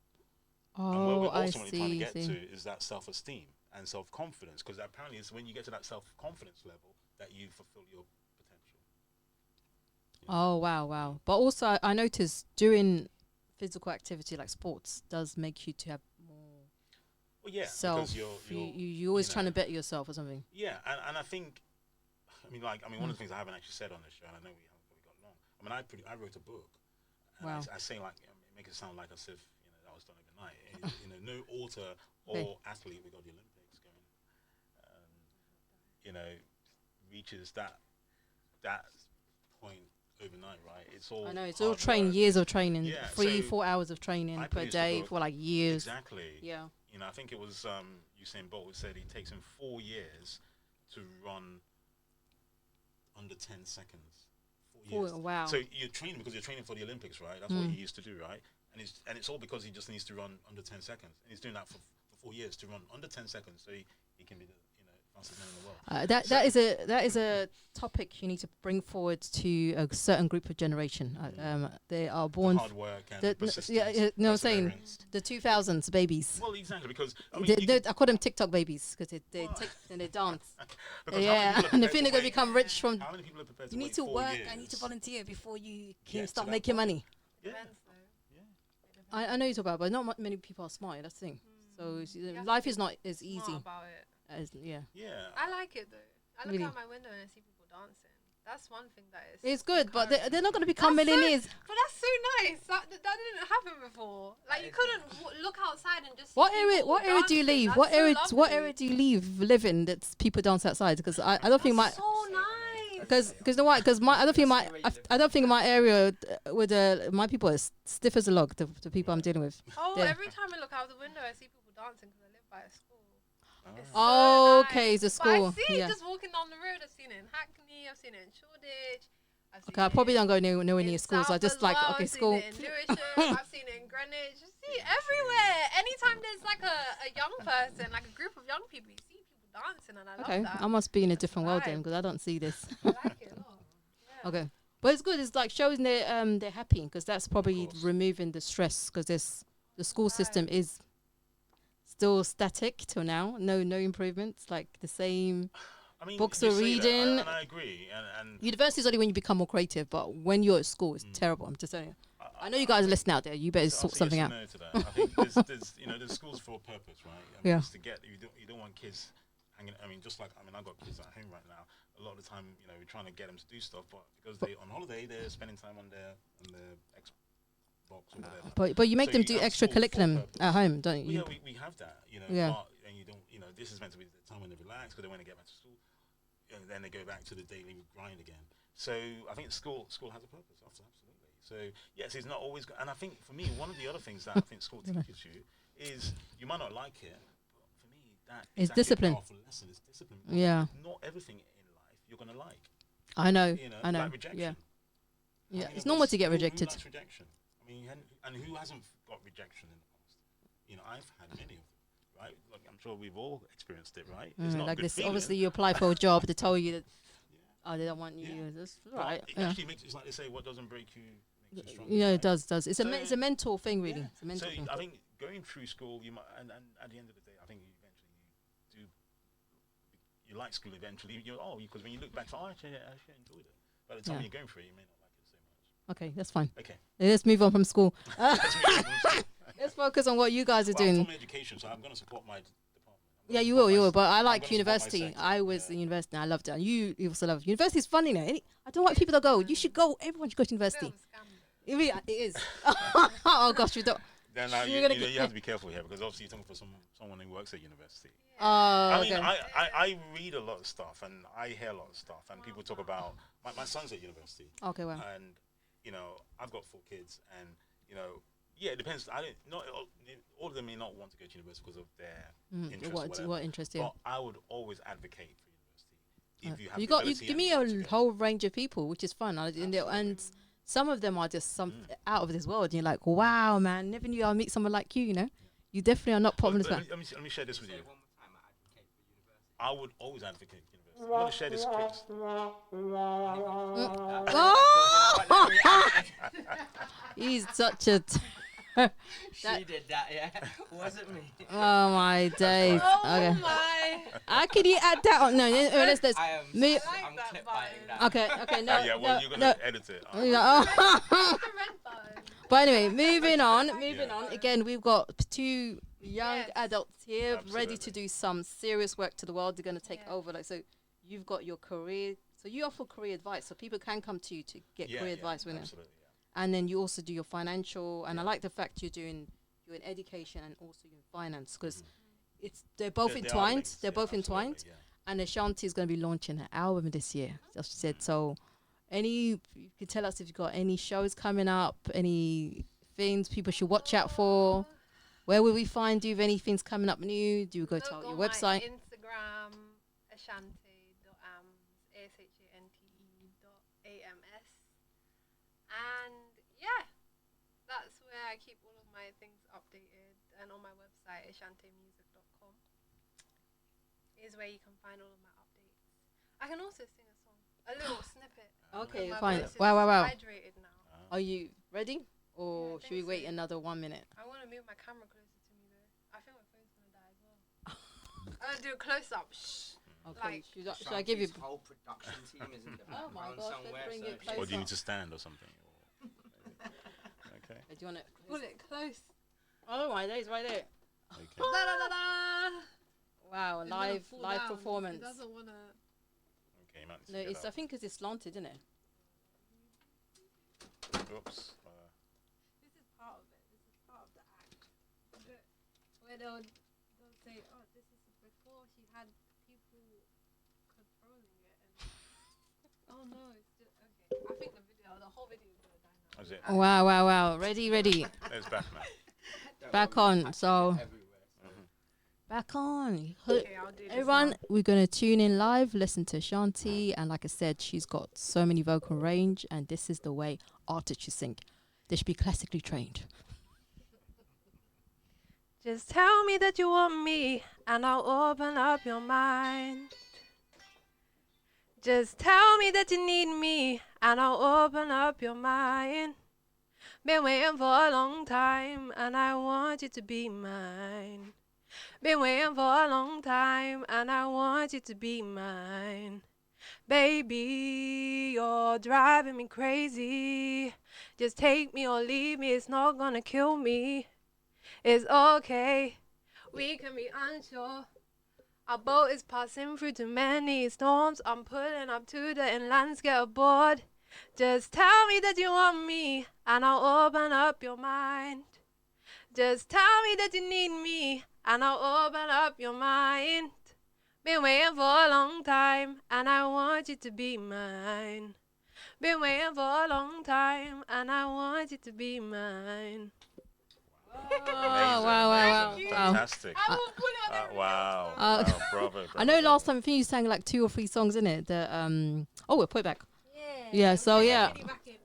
And what Oh, we're I ultimately trying to see. get see. to is that self-esteem and self-confidence, because apparently it's when you get to that self-confidence level that you fulfill your potential. Oh wow, wow. But also, I noticed doing physical activity like sports does make you to have more Well, yeah, self. because You're always trying to better yourself or something. Yeah, and I think, one of the things I haven't actually said on this show, and I know we haven't really got long. I mean, I wrote a book, and Wow. I say make it sound like as if that was done overnight. No author or athlete, we got the Olympics going, reaches that point overnight, right? It's all I know it's all hard training, work. years of training, Yeah, 3-4 hours of training I per produced a day book. for like years. Exactly. Yeah. I think it was Usain Bolt who said it takes him 4 years to run under 10 seconds. 4 years. Wow. So you're training because you're training for the Olympics, right? That's what he used to do, right? And it's all because he just needs to run under 10 seconds. And he's doing that for 4 years to run under 10 seconds, so he can be the fastest man in the world. That is a topic you need to bring forward to a certain group of generation. They are born. Hard work and persistence. I'm saying perseverance. the 2000s babies. Well, exactly, because I mean, I call them TikTok babies because they take and they dance. because Yeah, how many people are and they prepared think they're to gonna wait- become rich from. How many people are prepared to You wait need to 4 work. years? I need to volunteer before you Get can to start that making point. money. Yeah. Depends though. I know you talk about, it, but not many people are smart. That's the thing. So have life to is not as Smart easy about it. as Yeah. I like it though. I look Really? out my window and I see people dancing. That's one thing that is. It's good, but encouraging. they're not going to become That's so- millionaires. But that's so nice. That didn't happen before. Like you couldn't look outside and just. What see area? people What area do you dancing. leave? That's What so area? What lovely. area do you live in that's people dance outside? Because I don't think my That's so nice. because you know why? Because I don't think my area with my people are stiff as a log. The people I'm dealing with. Oh, Yeah. every time I look out the window, I see people dancing because I live by a school. It's Oh, so okay, nice. it's a But I school. see it Yeah. just walking down the road. I've seen it in Hackney. I've seen it in Shoreditch. I've seen Okay, I probably it don't go nowhere in near schools. I South just as like well. okay, I've seen school. it in Lewisham. I've seen it in Greenwich. You see it everywhere. Anytime there's like a young person, like a group of young people, you see people dancing, and I love Okay, that. I must be in a That's the different world then vibe. because I don't see this. I like it a lot. Yeah. Okay, but it's good. It's like showing they're happy because that's probably course. removing the stress because this the school system Right. is still static till now. No improvements. Like the same. I mean, Books you are say that, reading. and I agree. And University is only when you become more creative, but when you're at school, it's terrible. I'm just telling you. I know you guys are listening out there. You better I'll sort say something yes out. and no to that. I think there's there's schools for a purpose, right? I mean, Yeah. it's to get you don't want kids hanging. I mean, just like I've got kids at home right now. A lot of the time, we're trying to get them to do stuff, but because they on holiday, they're spending time on their Xbox or whatever. But you make So them you do have extra school for curriculum purpose. at home, don't Well, you? yeah, we have that, Yeah. but and you don't, this is meant to be the time when they relax because they want to get back to school, and then they go back to the daily grind again. So I think school has a purpose, absolutely. So yes, it's not always, and I think for me, one of the other things that I think school teaches you is you might not like it, but for me, that It's is actually discipline. a powerful lesson. It's discipline. because Yeah. Not everything in life you're gonna like. I know. I know. Like rejection. Yeah. I Yeah. mean, It's normal to get who rejected. likes rejection? I mean, and who hasn't got rejection in the past? I've had many of them, right? Like, I'm sure we've all experienced it, right? It's not a Like good this. feeling. Obviously, you apply for a job. They tell you that Yeah. they don't want you. Yeah. That's But right. it Yeah. actually makes it's like they say, what doesn't break you makes you stronger. Yeah, it right? does. It's So- a mental thing, really. Yeah. It's a mental So thing. I think going through school, you might, and at the end of the day, I think you like school eventually. Because when you look back, I actually enjoyed it. By the time Yeah. you're going through it, you may not like it so much. Okay, that's fine. Okay. Let's move on from school. Let's move on from school. Let's focus on what you guys are Well, I'm doing. from education, so I'm going to support my department. Yeah, you will. But I I'm like gonna support my university. sector, I was yeah. in university. And I loved it. You also love university. Is fun, you know. I don't want people to go. You should go. Everyone should go to Bit university. of a scam, though. It is. Oh gosh, you don't. Then You're you, gonna you, get- you have to be careful here because obviously you're talking for someone who works at university. Oh, I mean, okay. I read a lot of stuff and I hear a lot of stuff and people talk about my son's at university Okay, well. and I've got 4 kids and yeah, it depends. I don't not all of them may not want to go to university because of their interest. What Whatever. interest you? But I would always advocate for university if you have You the got you ability give and me the will to a go. whole range of people, which is fun. And some of them are just out of this world. And you're like, wow, man, never knew I'd meet someone like you. You know, you definitely are not Well, problems. let me share this with Say you. it one more time, I advocate for university. I would always advocate for university. I'm going to share this quick. He's such a. She did that, yeah. Wasn't me. Oh my days. Oh Okay. my! How can you add that on? No, let's. I am. Me- I'm that clip button. biting that. Okay. No. Yeah, well, no, you're going no. to edit it. Yeah, oh. The red button. But anyway, moving on. Yeah. Again, we've got 2 young Yes. adults here ready to Absolutely. do some serious work to the world. They're going to take Yeah. over. Like, so you've got your career. So you offer career advice. So people can come to you to get career advice with it. Absolutely, yeah. And then you also do your financial. And I like the fact you're in education and also you're in finance because they're both They are entwined. linked, They're yeah, both absolutely, entwined. yeah. And Ashanti is going to be launching an album this year, as she said. So, you can tell us if you've got any shows coming up, any things people should watch out for. Where will we find you if anything's coming up new? Do you go to Look your on website? My Instagram, ashante.ams, ashante.ams. And yeah, that's where I keep all of my things updated. And on my website, ashantemusic.com, is where you can find all of my updates. I can also sing a song, a little snippet. Okay, My fine. voice is Wow. hydrated now. Are you ready? Or Yeah, I should we think wait so. another 1 minute? I want to move my camera closer to me though. I think my phone's gonna die as well. I'm gonna do a close up. Shh. Okay, Like- should I give you... Shanti's whole production team is in the Oh my background gosh, let's somewhere. bring it so closer. Or do you need to stand or something? Okay. Do you want it? Pull it close. Oh my days, right there. Okay. Da, da, da, da. Wow, It's gonna live fall down. performance. It doesn't wanna. Okay, man. No, it's I think because it's slanted, isn't it? Oops. This is part of it. This is part of the act. Where they'll say, oh, this is before she had people controlling it. And oh no, it's just okay. I think the whole video is gonna die now. That's it. Wow. Ready. It's back now. Don't Back worry, on, patches so- everywhere, so. Back on. Okay, I'll do this Everyone, now. we're going to tune in live, listen to Shanti. And like I said, she's got so many vocal range. And this is the way artists should sing. They should be classically trained. Just tell me that you want me, and I'll open up your mind. Just tell me that you need me, and I'll open up your mind. Been waiting for a long time, and I want you to be mine. Been waiting for a long time, and I want you to be mine. Baby, you're driving me crazy. Just take me or leave me, it's not gonna kill me. It's okay, we can be unsure. Our boat is passing through too many storms. I'm pulling up to the inlands, get aboard. Just tell me that you want me, and I'll open up your mind. Just tell me that you need me, and I'll open up your mind. Been waiting for a long time, and I want you to be mine. Been waiting for a long time, and I want you to be mine. Amazing. wow. Fantastic. I will pull it on every Wow. Uh, Wow. Bravo. I know last time I think you sang like 2 or 3 songs in it. Oh, we'll put it back. Yeah. Yeah, so yeah. Really back in.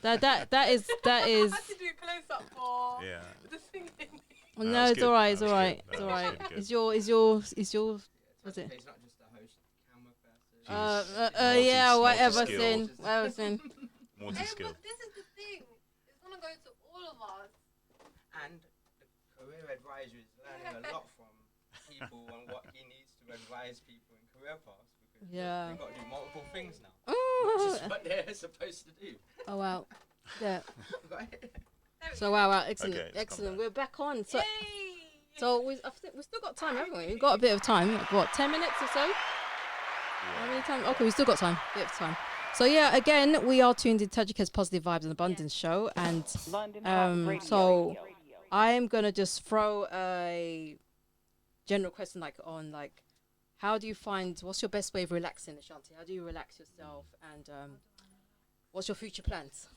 That is I had to do a close up for Yeah. the singing. No, no, that's it's good. all right, it's That's all right, good. it's all That's right. really good. Is your what's it? He's not just a host, camera person. Jesus. Yeah, whatever Multi-skilled. sin, whatever sin. Multi-skilled. But this is the thing. It's gonna go to all of us. And the career advisor is learning a lot from people and what he needs to advise people in career paths because Yeah. they've got to do multiple things now, which Oh, is what they're supposed to do. wow. Yeah. Right? So wow, excellent, Okay, it's come excellent. back. We're back on. So, Yay! I think we've still got time, haven't we? We've got a bit of time. Like, what, 10 minutes or so? How many time? Okay, we've still got time. Bit of time. So yeah, again, we are tuned in Tajake's Positive Vibes and Abundance show, and London Hot Radio. so I'm gonna just throw a general question like how do you find, what's your best way of relaxing, Ashanti? How do you relax yourself, and what's your future plans?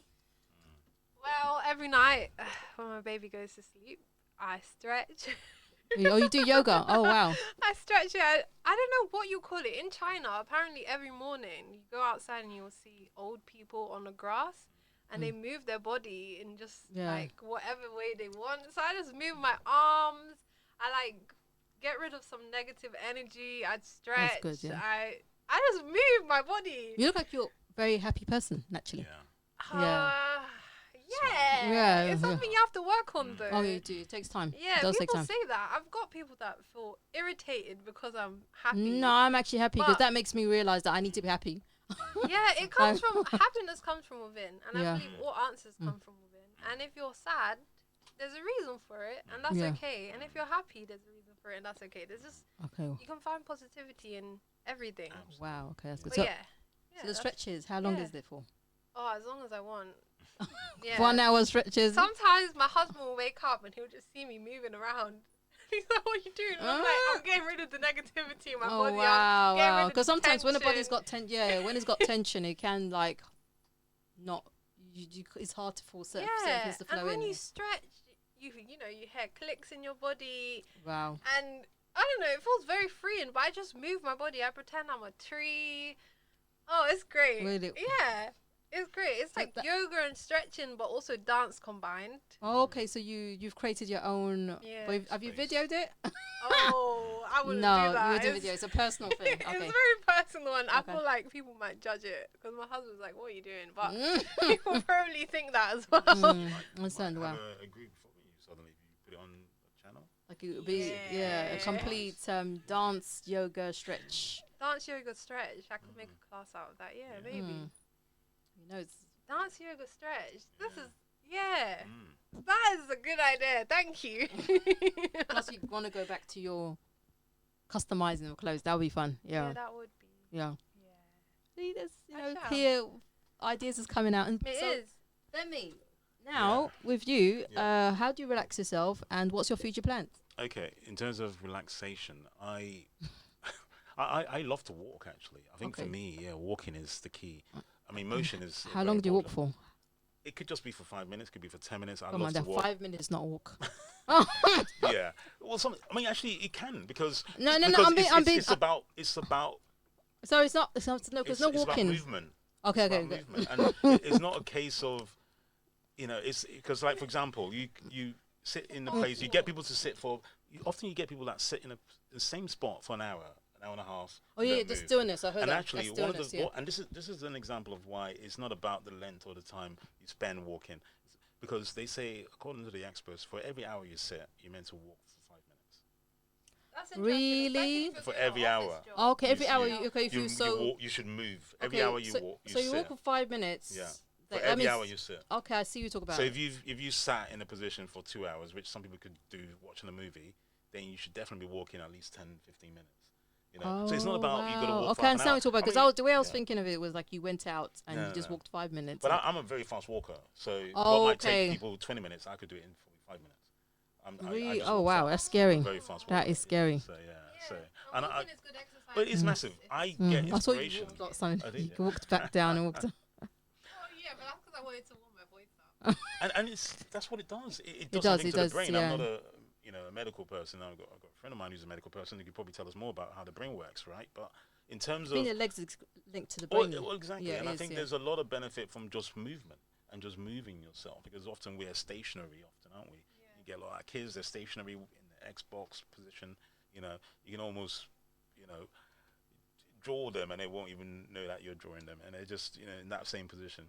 Well, every night when my baby goes to sleep, I stretch. Oh, you do yoga? Oh wow. I stretch it. I don't know what you call it. In China, apparently every morning you go outside and you'll see old people on the grass and they move their body in just Yeah. like whatever way they want. So I just move my arms. I like get rid of some negative energy. I'd stretch. good, yeah. I just move my body. You look like you're a very happy person, naturally. Yeah. Yeah. Yeah. Yeah, It's yeah. something you have to work on though. Oh, you do. It takes time. Yeah, It does take people time. say that. I've got people that feel irritated because I'm happy. No, I'm actually happy because But- that makes me realize that I need to be happy. Yeah, it comes from happiness comes from within, and Yeah. I believe all answers come from within. And if you're sad, there's a reason for it, and that's Yeah. okay. And if you're happy, there's a reason for it, and that's okay. There's just Okay. you can find positivity in everything. Wow. Okay, that's good. But So, yeah, so the that's- stretches, how long yeah. is it for? Oh, as long as I want. Yeah. 1 hour stretches. Sometimes my husband will wake up and he'll just see me moving around. He's like, "What are you doing?" And I'm like, "I'm getting rid of the negativity in my Oh body. wow, I'm getting rid wow. of Because the sometimes when the body's tension." got tension, when it's got tension, it can like not. It's hard to force certain things to flow and when in. you stretch, you know your hair clicks in your body, Wow. and I don't know, it feels very freeing. But I just move my body. I pretend I'm a tree. Oh, it's great. Really? Yeah, it's great. It's But like that- yoga and stretching, but also dance combined. Oh, okay. So you've created your own. Yeah. But have you Space. videoed it? Oh, I wouldn't No, do that. you would do It's- video. It's a personal thing. It's Okay. very personal, and I Okay. feel like people might judge it because my husband's like, "What are you doing?" But Mm. people probably think that as well. Understand? Might Wow. have a group for you suddenly if you put it on the channel. Like it would be a Yeah. complete dance, yoga, stretch. Dance yoga stretch. I could make a class out of that. Yeah, maybe. Mm. You know, it's Dance yoga stretch. This is yeah. Mm. That is a good idea. Thank you. plus you want to go back to your customizing of clothes. That would be fun. yeah, Yeah, that would be. yeah. Yeah. See, there's I shall. here ideas is coming out, and It so is. Demi, now with you, Yeah. how do you relax yourself, and what's your future plans? Okay, in terms of relaxation, I love to walk actually. I think Okay. for me, yeah, walking is the key. I mean, motion is. How very long do you walk important. for? it could just be for 5 minutes, could be for 10 minutes. I Come love on, to that walk. 5 minutes not a walk. Yeah. Well, I mean, actually, it can because No, because I'm being. it's about it's about So it's not. No, because no it's about walking. movement. Okay, It's okay, about okay. movement, and it's not a case of, it's because like for example, you sit in the place, you get people to sit for. Often you get people that sit in the same spot for an hour and a half. Oh and yeah, don't the move. stillness. I heard And that. actually, That's one of the stillness, yeah. and this is an example of why it's not about the length or the time you spend walking, because they say according to the experts, for every hour you sit, you're meant to walk for 5 minutes. That's interesting, Really? especially if you're For doing an every office hour. job. Okay, every You- hour. you- Okay, if you so. walk, you should move. Every Okay, hour you so, walk, you so you sit. walk for 5 minutes. Yeah. That- For that every means- hour you sit. Okay, I see you talk about. So it. if you sat in a position for 2 hours, which some people could do watching a movie, then you should definitely be walking at least 10, 15 minutes. So it's not about you got to wow. walk. Okay, for I half an understand hour. what you're talking about, because I mean, the way I was yeah. thinking of it was like you went out and No, you just no. walked 5 minutes. But and- I'm a very fast walker, so Oh, what might okay. take people 20 minutes, I could do it in 45 minutes. I Really? just Oh walk wow, fast. that's scary. I'm a very fast That walker, is scary. So yeah, Yeah, so and and walking is good exercise. but it's Mm. massive. I get I thought you inspiration. walked last time. I did, You yeah. walked back down and walked. Oh yeah, but that's because I wanted to warm my voice up. And that's what it does. It does, does something it to does, the brain. yeah. I'm not a medical person. I've got a friend of mine who's a medical person who could probably tell us more about how the brain works, right? But in terms I think of the legs is linked to the well, brain. exactly, Yeah, and it I is, think yeah. there's a lot of benefit from just movement and just moving yourself, because often we are stationary, aren't we? You get a lot of kids, they're stationary in the Xbox position. You can almost, draw them and they won't even know that you're drawing them, and they're just, in that same position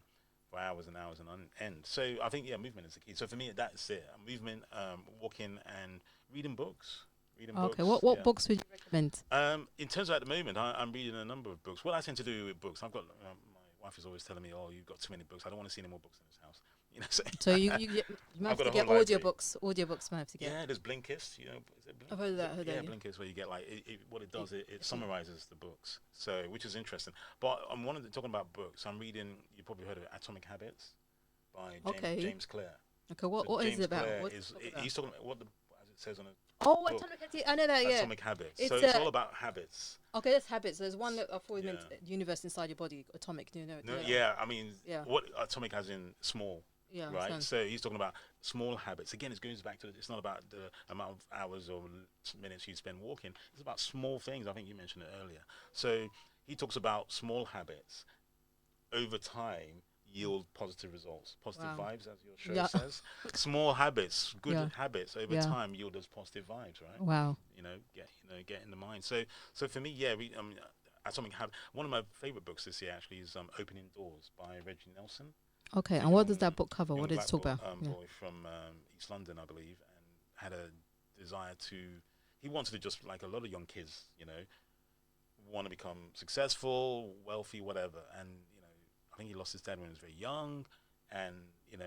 for hours and hours and on end. So I think, movement is the key. So for me, that's it. Movement, walking, and reading books. Okay, what yeah. books would you recommend? In terms of at the moment, I'm reading a number of books. What I tend to do with books, I've got my wife is always telling me, "Oh, you've got too many books. I don't want to see any more books in this house." So you might have got to a get whole library. audiobooks might have to get. Yeah, there's Blinkist. Is it I've heard of that, yeah, yeah. Blinkist, where you get like what it does, it summarizes the books, so which is interesting. But I'm talking about books. I'm reading. You probably heard of Atomic Habits by James Clear. Okay, what So is James it about? Clare What's is it about? he's talking about as it says on a Oh, book. Atomic Habits. I know that. Yeah. Atomic Habits. It's So it's all about habits. Okay, that's habits. There's one that I thought it meant Yeah. universe inside your body. Atomic. Do you know? No, that? yeah, I mean, Yeah. what atomic has in small, Yeah. I right? understand. So he's talking about small habits. Again, it goes back to it's not about the amount of hours or minutes you spend walking. It's about small things. I think you mentioned it earlier. So he talks about small habits over time yield positive results, positive Wow. vibes, as your show Yeah. says. Small habits, good Yeah. habits over Yeah. time yield us positive vibes, right? Wow. Get in the mind. So for me, yeah, Atomic Habit. One of my favorite books this year actually is Opening Doors by Reggie Nelson. Okay, It's a and what does young- that book cover? young What did it black talk about? Yeah. boy from East London, I believe, and had a desire to. He wanted to just like a lot of young kids, want to become successful, wealthy, whatever. And I think he lost his dad when he was very young, and and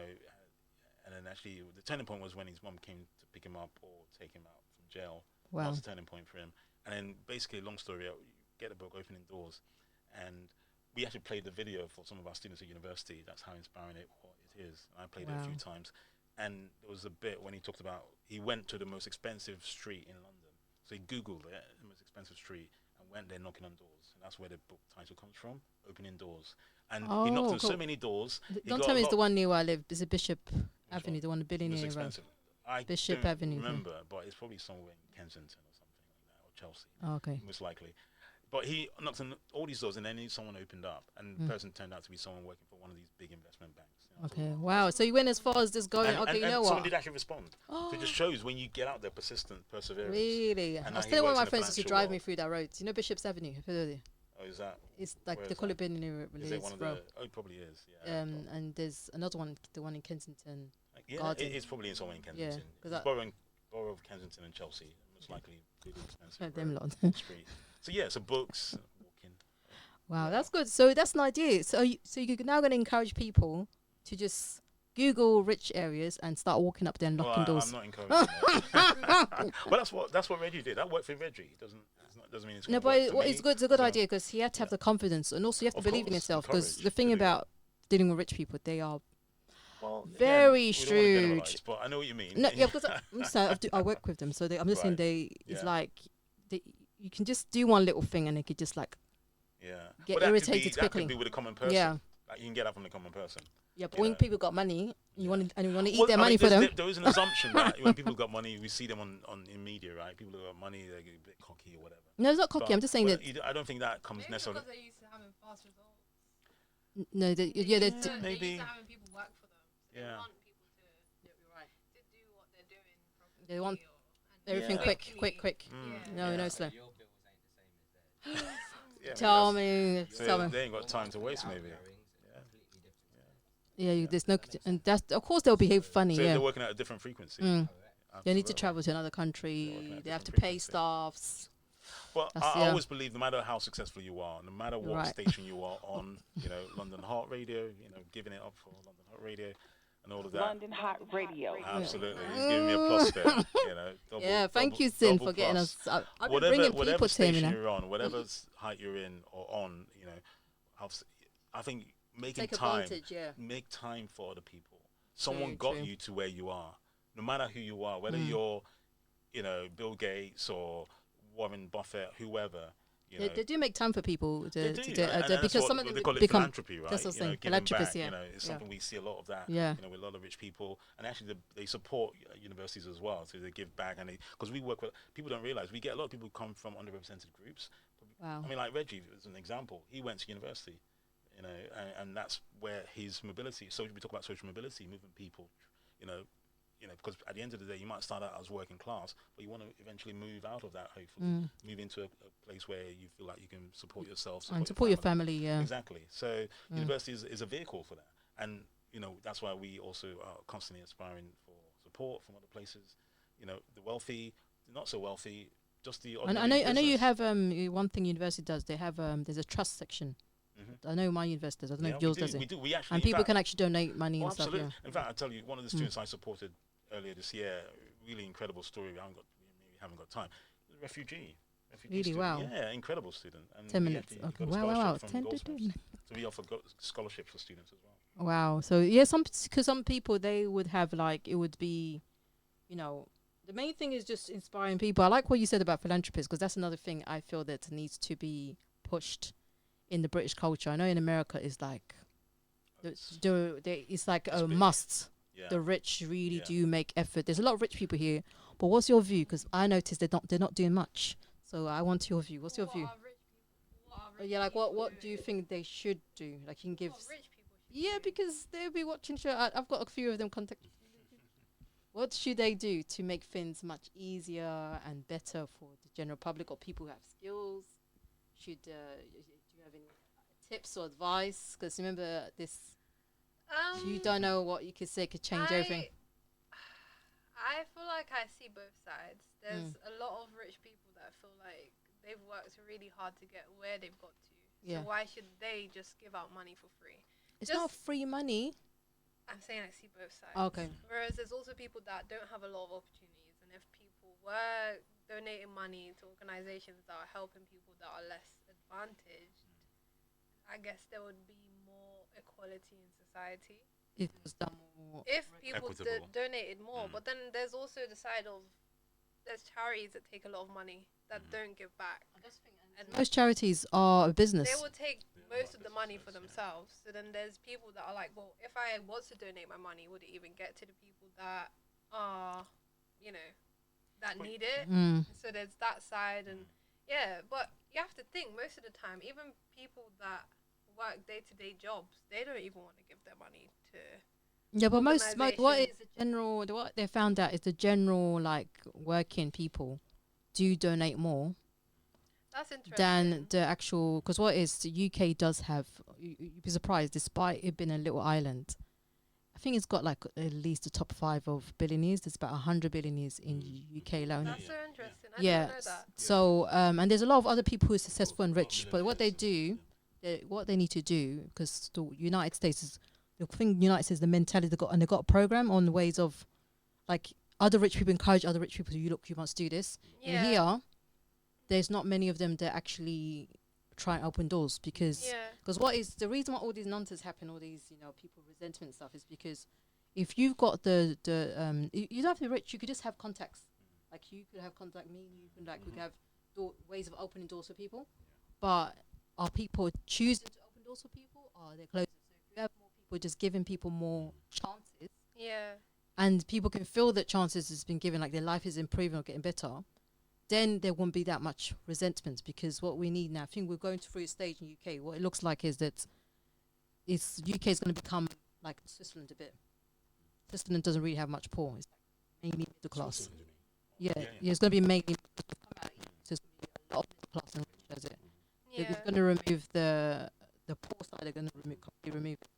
then actually the turning point was when his mum came to pick him up or take him out from jail. That Wow. was the turning point for him. And then basically, long story out, you get the book Opening Doors, and we actually played the video for some of our students at university. That's how inspiring it is. And I played it a few Wow. times. And there was a bit when he talked about he went to the most expensive street in London. So he Googled it, the most expensive street, and went there knocking on doors. And that's where the book title comes from, Opening Doors. And he knocked Oh, on so cool. many doors. he Don't got tell a me it's the lot- one near where I live. Is it Bishop Avenue, one? the one the most billionaire road? expensive. I Bishop don't Avenue, yeah. remember, but it's probably somewhere in Kensington or something like that, or Chelsea. Oh, okay. Most likely. But he knocked on all these doors, and then someone opened up, and the person turned out to be someone working for one of these big investment banks. Okay. Wow. So you went as far as just going. And, Okay, and, you and know someone what? did actually respond. So it just shows when you get out there, persistent, perseverance. Really? And I now was he telling one of works my in the friends used to financial drive me world. through that road. You know Bishop's Avenue? Have you heard of it? Oh, is that? It's like Where the is call that? it billionaire Is it one of road. the? Oh, it probably is. Yeah. And there's another one, the one in Kensington. Yeah, Garden. it's probably in somewhere in Kensington. 'cause It's I- borough of Kensington and Chelsea. Most likely, really expensive Them road, lot. street. So yeah, so books, walking. Wow, that's good. So that's an idea. So you're now going to encourage people to just Google rich areas and start walking up there and knocking Well, doors. I'm not encouraging that. But that's what Reggie did. That worked for Reggie. It doesn't mean it's No, gonna work but for me. it's good. It's a good So- idea because he had to have the confidence, and also you have to Of believe in course, yourself. the Because courage the thing to do it. about dealing with rich people, they are Well, again, very we don't wanna shrewd. generalise, but I know what you mean. no, yeah, because I work with them, so I'm just saying Right. it's Yeah. like you can just do one little thing and they could just like Yeah. get But that could irritated be, That quickly. could be with a common person. Yeah. You can get that from the common person. Yeah, but You when know. people got money, you want to eat Well, their I mean, money for them. there is an assumption that when people got money, we see them on in media, right? People who got money, they get a bit cocky or whatever. No, it's not cocky. But- I'm just saying but that. I don't think that comes Maybe necessarily. because they're used to having fast results. No, yeah, They're they maybe. used to having people work for them. So Yeah. they want people to, to do what they're doing properly. They want and everything Yeah. quick, quick, quick. Mm, No, yeah. no, slow. Your bills ain't the same as theirs. Yeah, Tell maybe me, So tell they, me. they ain't got time to waste, maybe. Yeah. Completely different. Yeah, there's no, and that's of course they'll behave funny. So Yeah. they're working at a different frequency. Mm. They need to Absolutely. travel to another They're working country. at They have to different pay frequency. staffs. But That's- I yeah. always believe, no matter how successful you are, no matter what Right. station you are on, London Heart Radio, giving it up for London Heart Radio, and all of that. London Hot Radio. Absolutely, he's giving me a plus there. Double, Yeah, thank double- you, Sin, double for getting plus. us. I've been Whatever, bringing whatever people to him, station you know. you're on, whatever height you're in or on, I think making Take time, advantage, yeah. make time for other people. Someone True, got true. you to where you are, no matter who you are, whether Mm. you're, Bill Gates or Warren Buffett, whoever. They do make time for people They do, and that's because what some of them they call it become philanthropy, right? that's what I'm saying, Giving philanthropist, back, yeah. it's Yeah. something we see a lot of that. Yeah. With a lot of rich people, and actually they support universities as well, so they give back, and because we work with people don't realize we get a lot of people who come from underrepresented groups. Wow. I mean, like Reggie as an example, he went to university, and that's where his mobility. So we talk about social mobility, moving people, because at the end of the day, you might start out as working class, but you want to eventually move out of that, hopefully, move into a place where you feel like you can support yourself, and support your family, yeah. Exactly. So university is a vehicle for that, and that's why we also are constantly aspiring for support from other places. The wealthy, the not so wealthy, just the. And I know you have one thing university does. They have there's a trust section. Mhm. I know my university does. I don't know Yeah, if yours we do, does it. we do. We actually, And in people fact- can actually donate money Oh, and stuff. absolutely. Yeah. In fact, I tell you, one of the students I supported earlier this year, really incredible story. We haven't got time. Refugee Really? student. Wow. Yeah, incredible student. And 10 we minutes. actually Okay. got a Wow. scholarship from 10 to Goldsmiths. 10. So we offer scholarships for students as well. Wow. So yeah, because some people they would have it would be, the main thing is just inspiring people. I like what you said about philanthropists because that's another thing I feel that needs to be pushed in the British culture. I know in America it's like, it's like a big. must. Yeah. The rich really Yeah. do make effort. There's a lot of rich people here, but what's your view? Because I noticed they're not doing much. So I want your view. What's your view? Yeah, like what do you think they should do? Like you can give. What rich people should Yeah, do? because they'll be watching show. I've got a few of them contact. What should they do to make things much easier and better for the general public or people who have skills? Do you have any tips or advice? Because remember this, you don't know what you could say could change everything. I feel like I see both sides. There's a lot of rich people that feel like they've worked really hard to get where they've got to. Yeah. So why should they just give out money for free? It's not free money. I'm saying I see both sides. Okay. Whereas there's also people that don't have a lot of opportunities, and if people were donating money to organizations that are helping people that are less advantaged, I guess there would be more equality in society It was done more. if people Equitable. donated more. But then there's also the side of there's charities that take a lot of money that don't give back. And Most charities are a business. they will take most of the money for themselves. So then there's people that are like, well, if I was to donate my money, would it even get to the people that are, that need it? Mm. So there's that side, and but you have to think most of the time, even people that work day-to-day jobs, they don't even want to give their money to. Yeah, but what is Organisations. the general? What they found out is the general working people do donate more That's interesting. than the actual. Because what is the UK does have? You'd be surprised, despite it being a little island. I think it's got at least the top 5 of billionaires. There's about 100 billionaires in UK alone. That's so interesting. I Yeah. didn't know that. So and there's a lot of other people who are successful and rich, but what they do, what they need to do, because the United States is the thing. United States, the mentality they got a program on the ways of, other rich people encourage other rich people. You must do this. Yeah. And here, there's not many of them that actually try and open doors because what is the reason why all these nonsense happen, all these people resentment stuff is because if you've got you don't have to be rich, you could just have contacts. Like you could have contact me, you can we could have ways of opening doors for people. But are people choosing to open doors for people, or are they closing? So if people, just giving people more chances, Yeah. and people can feel that chances has been given, like their life is improving or getting better, then there won't be that much resentment. Because what we need now, I think we're going through a stage in UK. What it looks like is that UK is going to become like Switzerland a bit. Switzerland doesn't really have much poor. It's mainly middle class. Switzerland, you mean? Yeah, Yeah, yeah, yeah. it's going to be mainly so it's gonna be a lot of middle class and rich, does it? Yeah. They're going to remove the poor side. They're going to remove it,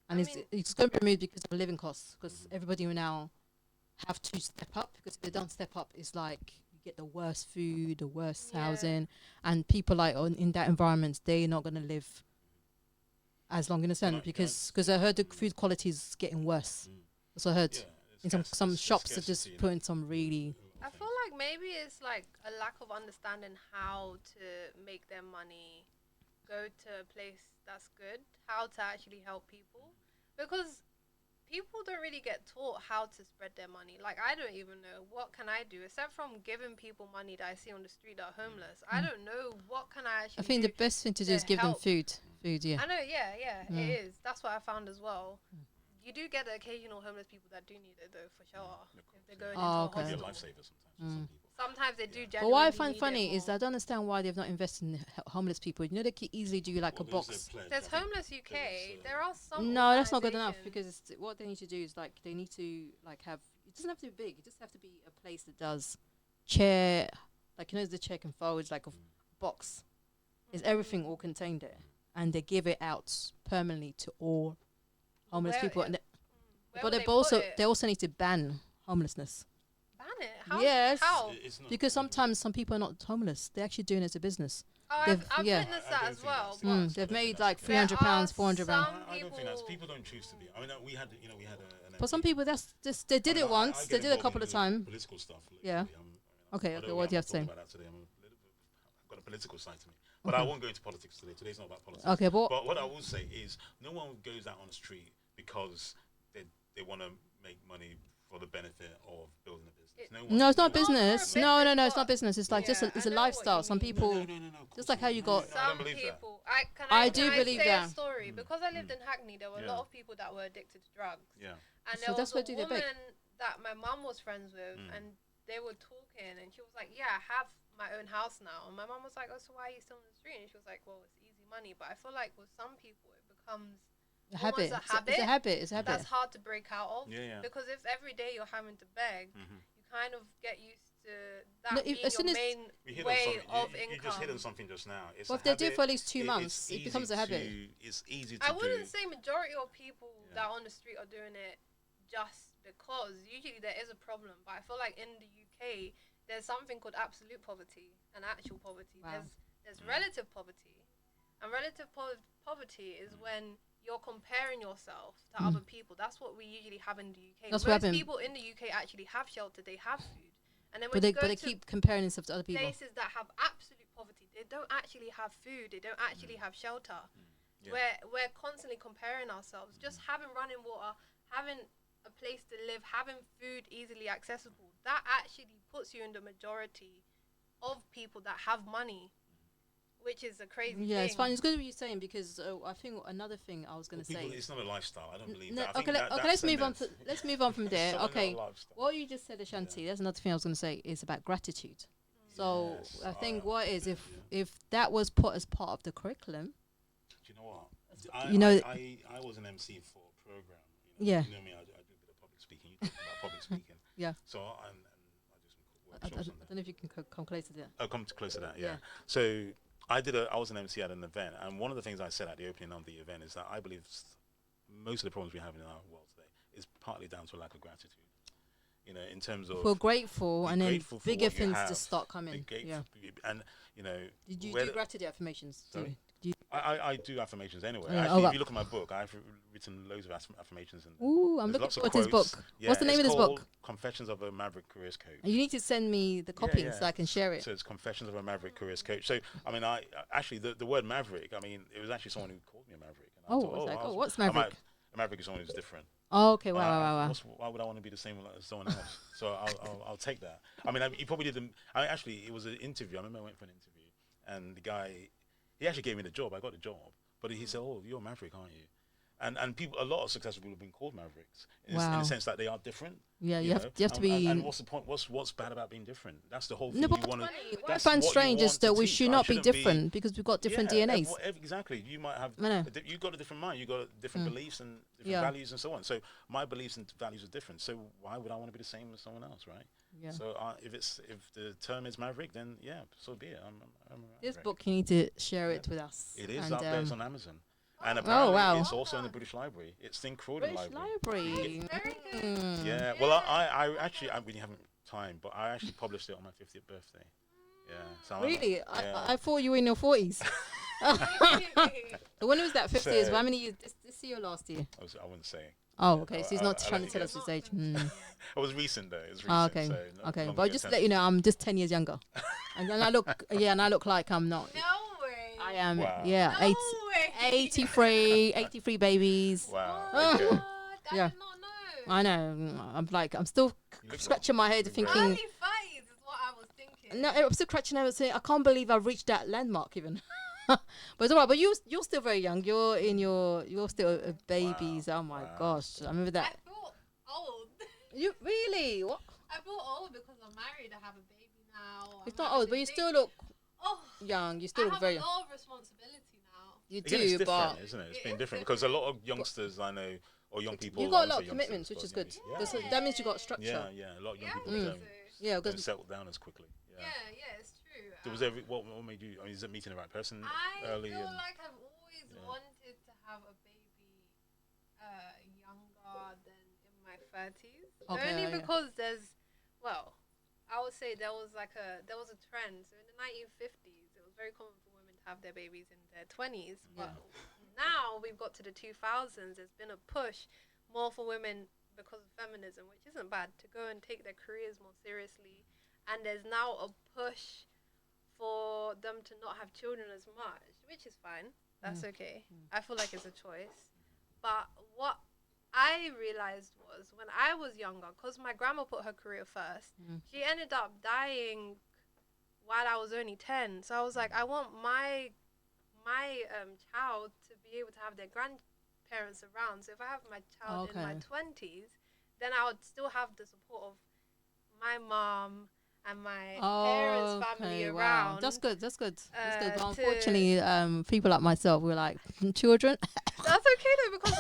and I it's mean- it's going to be removed because of living costs. Because everybody will now have to step up. Because if they don't step up, it's like you get the worst food, the worst Yeah. housing, and people like in that environment, they're not going to live as long in the Can I- sun. can I Because I heard the food quality is getting worse. Mm. That's what I heard. Yeah, In there's some there's shops are scarcity just in putting some really. I things. feel like maybe it's like a lack of understanding how to make their money go to a place that's good, how to actually help people. Because people don't really get taught how to spread their money. Like, I don't even know what can I do except from giving people money that I see on the street that are homeless. I don't know what can I actually I think do. the best thing to do to is give them help. food. Food, yeah. I know, yeah, Mm. it is. That's what I found as well. You do get the occasional homeless people that do need it though, for sure. Of course, If they're yeah. going Oh, into a okay. Be a hostel. lifesaver sometimes for some people. Sometimes they do Yeah. genuinely But what I find need it funny is more. I don't understand why they've not invested in homeless people. You know, they could easily do like Well, a there's box. pledge, There's I think Homeless UK. there's, There are some. No, that's not good enough organisations- because what they need to do is like they need to like have. It doesn't have to be big. It just have to be a place that does chair, like the chair can fold, it's like a box. Is everything all contained there, and they give it out permanently to all homeless Where- people. yeah. And Where but would they put also it? they also need to ban homelessness. ban it. How? Yes. How? It's not Because really- sometimes some people are not homeless. They're actually doing it as a business. Oh, they've- I've yeah. witnessed I that don't as think well. that's the but case. I They've don't made think like that's the There case. £300, are £400. some I don't think that's. people- People don't choose to be. I mean, we had But some people, that's just they did I it mean, I once. get They did it a involved couple in of the times. Political stuff. Yeah. literally. Okay, although okay, what do you have to I'm say? not talking about that today. I've got a political side to me, but I won't go into politics today. Today's not about politics. Okay, but But what I will say is, no one goes out on the street because they want to make money for the benefit of building a business. It- No, no, it's not Well, for a business. business, No, it's but- not business. It's like just Yeah, it's I a know what lifestyle. you Some mean. people. No, of just course like how not. you No, got- no, I don't Some believe that. people. I Can do believe say that. a story? Because I lived in Hackney, there were a Yeah. lot of people that were addicted to drugs. Yeah. And So there that's was what do a they beg. woman that my mum was friends with, Mm. and they were talking, and she was like, "Yeah, I have my own house now." And my mum was like, "Oh, so why are you still on the street?" And she was like, "Well, it's easy money." But I feel like with some people, it becomes A habit. a It's a habit. It's a habit. that's hard to break out of. Yeah, yeah. Because if every day you're having to beg, Mhm. you kind of get used to that No, if- being as soon your as- main You hit way on something. of You income. just hit on something just now. It's Well, a if they do it habit. for at least 2 It's months, it easy becomes a habit. It's easy to I do. wouldn't say majority of people Yeah. that are on the street are doing it just because. Usually there is a problem, but I feel like in the UK there's something called absolute poverty and actual poverty. Wow. There's relative poverty, and relative poverty is when you're comparing yourself to other people. That's what we usually have in the UK. That's what Most happened. people in the UK actually have shelter. They have food, and then But when they you go but they to keep comparing themselves to other people. places that have absolute poverty, they don't actually have food. They don't actually have shelter. Yeah. We're constantly comparing ourselves. Just having running water, having a place to live, having food easily accessible, that actually puts you in the majority of people that have money, which is a crazy Yeah, thing. it's fine. It's good what you're saying because I think another thing I was gonna say. It's not a lifestyle. I don't believe No, that. I okay, think that, okay, that's let's move on. sentence- Let's move on from there. It's certainly Okay, not a lifestyle. what you just said, Ashanti. That's another thing I was gonna say is about gratitude. So Yes, I think ah, what is yeah. if that was put as part of the curriculum. Do you know what? You know- I was an MC for a program. Yeah. You know me. I do a bit of public speaking. You talk about public speaking. Yeah. So and I do some I workshops on that. don't know if you can come close to that. Oh, come to close to that. Yeah. Yeah. So I was an MC at an event, and one of the things I said at the opening of the event is that I believe most of the problems we have in our world today is partly down to a lack of gratitude. You know, in terms of We're grateful, be and then grateful for bigger what you things have, just start be coming. grateful- Yeah. and you know, Did you where do the- gratitude affirmations? Sorry? Do you, I do affirmations anyway. Yeah, Actually, oh, if you look at my book, I've written loads of affirmations. In there. ooh, I'm There's looking lots of forward to his quotes. book. Yeah, What's the name it's of this book? called Confessions of a Maverick Careers Coach. You need to send me the copy Yeah, so I can share it. So it's Confessions of a Maverick Careers Coach. So I mean, I actually the word maverick. I mean, it was actually someone who called me a maverick. And I Oh, thought, it's like, I was- what's I might- maverick? A maverick is someone who's different. Oh, okay, wow. Why would I want to be the same as someone else? So I'll take that. I mean, he probably didn't. Actually, it was an interview. I remember I went for an interview, and the guy, he actually gave me the job. I got the job, but he said, "Oh, you're a maverick, aren't you?" And people, a lot of successful people have been called mavericks in Wow. the sense that they are different. Yeah, you have know? you have to And be. what's the point? What's bad about being different? That's the whole thing. No, but You what's want to. funny, what I That's find what you strange is want to that we teach. should I not be shouldn't different because we've got different DNAs. Exactly. You might have. I know. You got a different mind. You got different beliefs and different Yeah. values and so on. So my beliefs and values are different. So why would I want to be the same as someone else, right? Yeah. So if the term is maverick, then yeah, so be it. I'm a This maverick. book, you need to share it with us. It is And, up there. It's on Amazon. And Oh, apparently wow. it's also in the British Library. It's the Crawdon British Library. Library. Very good. Mm. Yeah. Well, I actually, I really haven't time, but I actually published it on my 50th birthday. Yeah. So Really? yeah. I thought you were in your 40s. When was that? 50 years? So- How many years? This year or last year? I wouldn't say. Oh, okay. So he's I- not I trying don't to tell think us his age. Mm. It was recent though. It was recent. Oh, okay. So no Okay. longer But get just to attention. let you know, I'm just 10 years younger. And then I look, and I look like I'm not. No way. I am, Wow. yeah, No way. 83 babies. Wow. Oh. Okay. What? I Yeah. did not know. I know. I'm still You look scratching my head look thinking. very- Early 30s is what I was thinking. No, I'm still scratching my head saying I can't believe I've reached that landmark even. But it's alright. But you're still very young. You're still a babies. Oh my Wow. gosh, I remember I that. feel old. You really? What? I feel old because I'm married. I have a baby now. It's I'm not having old, but a you big- still look Oh, young. You I still look have very a young. lot of responsibility now. You Again, it's do, different, but isn't it? It's It been is different because a lot of youngsters I know, or young people. you got a I won't lot say of commitments, youngsters, which is but good. young Because people. that means you got structure. Yeah, a lot of young Yeah, people I think don't, so. Yeah, don't because settle down as quickly. Yeah, yeah, it's true. So was what made you? I mean, is it meeting the right person I early? feel And, like I've always Yeah. wanted to have a baby younger than in my 30s. Okay, Only yeah. because I would say there was a trend. So in the 1950s, it was very common for women to have their babies in their 20s. But now we've got to the 2000s. There's been a push more for women because of feminism, which isn't bad, to go and take their careers more seriously. And there's now a push for them to not have children as much, which is fine. That's okay. I feel like it's a choice. But what I realized was when I was younger, because my grandma put her career first, she ended up dying while I was only 10. So I was like, I want my child to be able to have their grandparents around. So if I have my child in my Okay. 20s, then I would still have the support of my mom and my parents' family wow. around. That's good. That's good. But to- unfortunately, people like myself were like children. That's okay though, because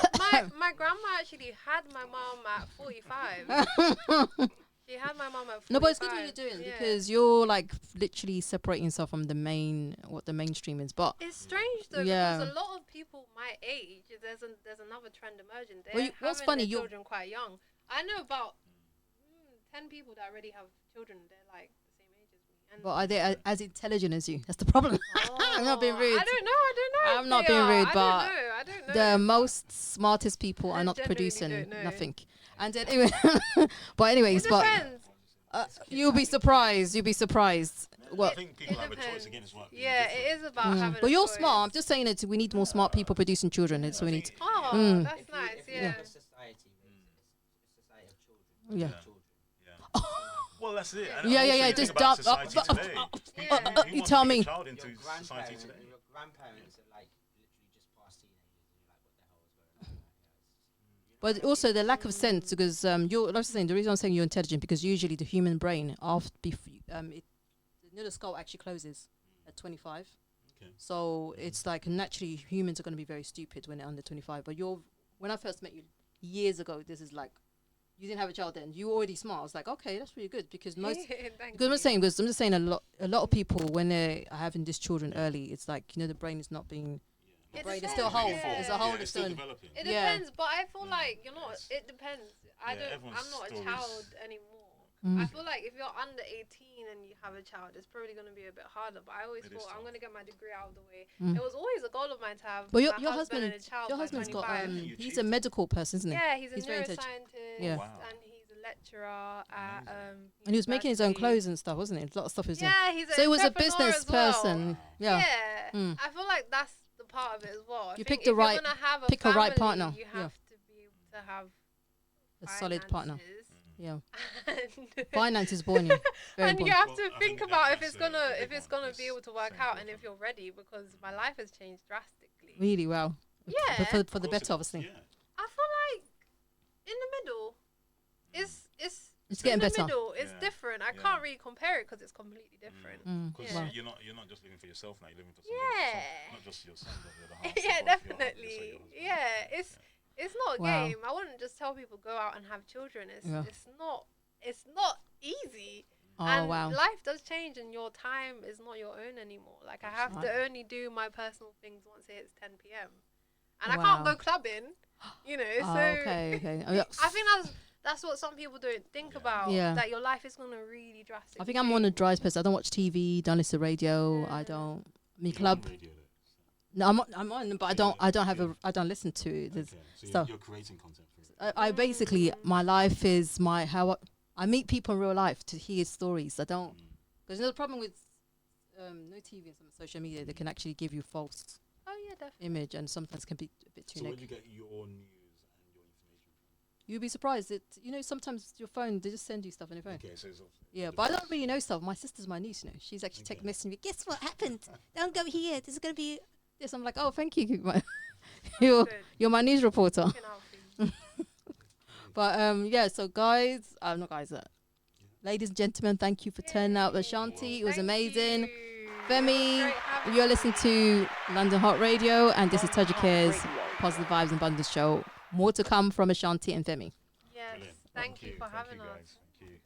my grandma actually had my mom at 45. She had my mom at 45. No, but it's good what you're doing Yeah. because you're like literally separating yourself from the mainstream is. But It's strange though, Yeah. because a lot of people my age, there's another trend emerging. They're Well, what's having funny, their you're- children quite young. I know about 10 people that already have children. They're like the same age as me. And are they as intelligent as you? That's the problem. I'm not being rude. I don't know. I'm if not they being are. rude, I but don't know. The most smartest people are I not genuinely producing don't know. nothing. And then anyway, but anyways, It but depends. you'll be surprised. You'll be surprised. Well, I think people It have a choice depends. again as well. Yeah, it is about having. but a you're choice. smart. I'm just saying that we need more smart people producing children. It's so we need. Oh, Mm. that's nice. If you Yeah. have a society, a society of children. Yeah. Children. Yeah. Well, that's it. And Yeah, also yeah. you Just think about dump. society today. Yeah. Who You wants tell to bring me. a child into Your society today. your grandparents are like literally just past teenagers. And you're like, what the hell is going on? But also the lack of sense because you're. Like I was saying, the reason I'm saying you're intelligent because usually the human brain the skull actually closes at 25. Okay. So it's like naturally humans are going to be very stupid when they're under 25. But when I first met you years ago, this is like you didn't have a child then. You were already smart. I was like, okay, that's really good because most. Thank Because I'm you. just saying, because I'm just saying a lot of people when they are having these children early, it's like the brain is not being. It brain is depends, still a hole. yeah. There's a hole Yeah, that's it's still still. developing. It Yeah. depends, but I feel Mm. like Yes. it depends. Yeah, everyone's I'm not a stories. child anymore. Mm. I feel like if you're under 18 and you have a child, it's probably going to be a bit harder. But I always It is thought I'm tough. going to get my degree out of the way. Mm. It was always a goal of mine to have. But my your husband and a husband, child your by husband's got 25. You he's achieved a it. medical person, isn't he? Yeah, he's a He's very intelligent. neuroscientist Yeah. Wow. and he's a lecturer at And he was making his own university. clothes and stuff, wasn't he? A lot of stuff he was doing. Yeah, he's So he was a entrepreneur business as well. person. Yeah. Yeah. I feel like that's the part of it as well. I You think pick the if right- you're gonna have a pick a right family, partner. You Yeah. have to be able to have A solid partner. finances Yeah. and Finance is born you. Very and you important. have Well, to I think think about if that's it's gonna the if big it's one, gonna be is able to work same out for and if them. you're ready, because my life has changed drastically. Really well. Yeah. But for the Of course better, it does, obviously. Yeah. I feel like in the middle, it's getting in the better. middle. It's Yeah. different. I Yeah. can't really compare it because it's completely different. Because Yeah. you're not just living for yourself now. You're living for somebody. Yeah. Not just your son, but the other half. Yeah, your wife, your definitely. husband. Yeah, it's not a Wow. game. I wouldn't just tell people go out and have children. Yeah. It's not easy. Oh, And wow. life does change, and your time is not your own anymore. Like I have to only do my personal things once it hits 10 p.m. And I can't Wow. go clubbing. You know, Oh, so okay. Oh, yeah. I think that's what some people don't think about. Yeah. That your life is gonna really drastically. I think I'm one of the change. driest person. I don't watch TV, don't listen to radio. I don't. I mean, club. No, I'm on, but I don't listen to this. So stuff. you're creating content for it. I basically, my life is I meet people in real life to hear stories. I don't, because the problem with no TV and some social media, they can actually give you false Oh yeah, definitely. image, and sometimes can be a bit too So where do you negative. get your news and your information You'd be surprised that sometimes your phone, they just send you stuff on your phone. from? Okay, so it's Yeah, but I don't really know stuff. My sister's my niece, She's actually Okay. messaging me. Guess what happened? Don't go here. This is gonna be this. I'm like, oh, thank you. you're Good. you're my news reporter. Looking out for you. But yeah, so guys, not guys, ladies and gentlemen, thank you for turning out the Shanti. It was Thank amazing. you. Femi, Great having you're me. listening to London Hot Radio, and this is Tojake's Radio. Positive Vibes and Abundance Show. More to come from Ashanti and Femi. Yes, Brilliant. thank you for having you us. guys. Thank you.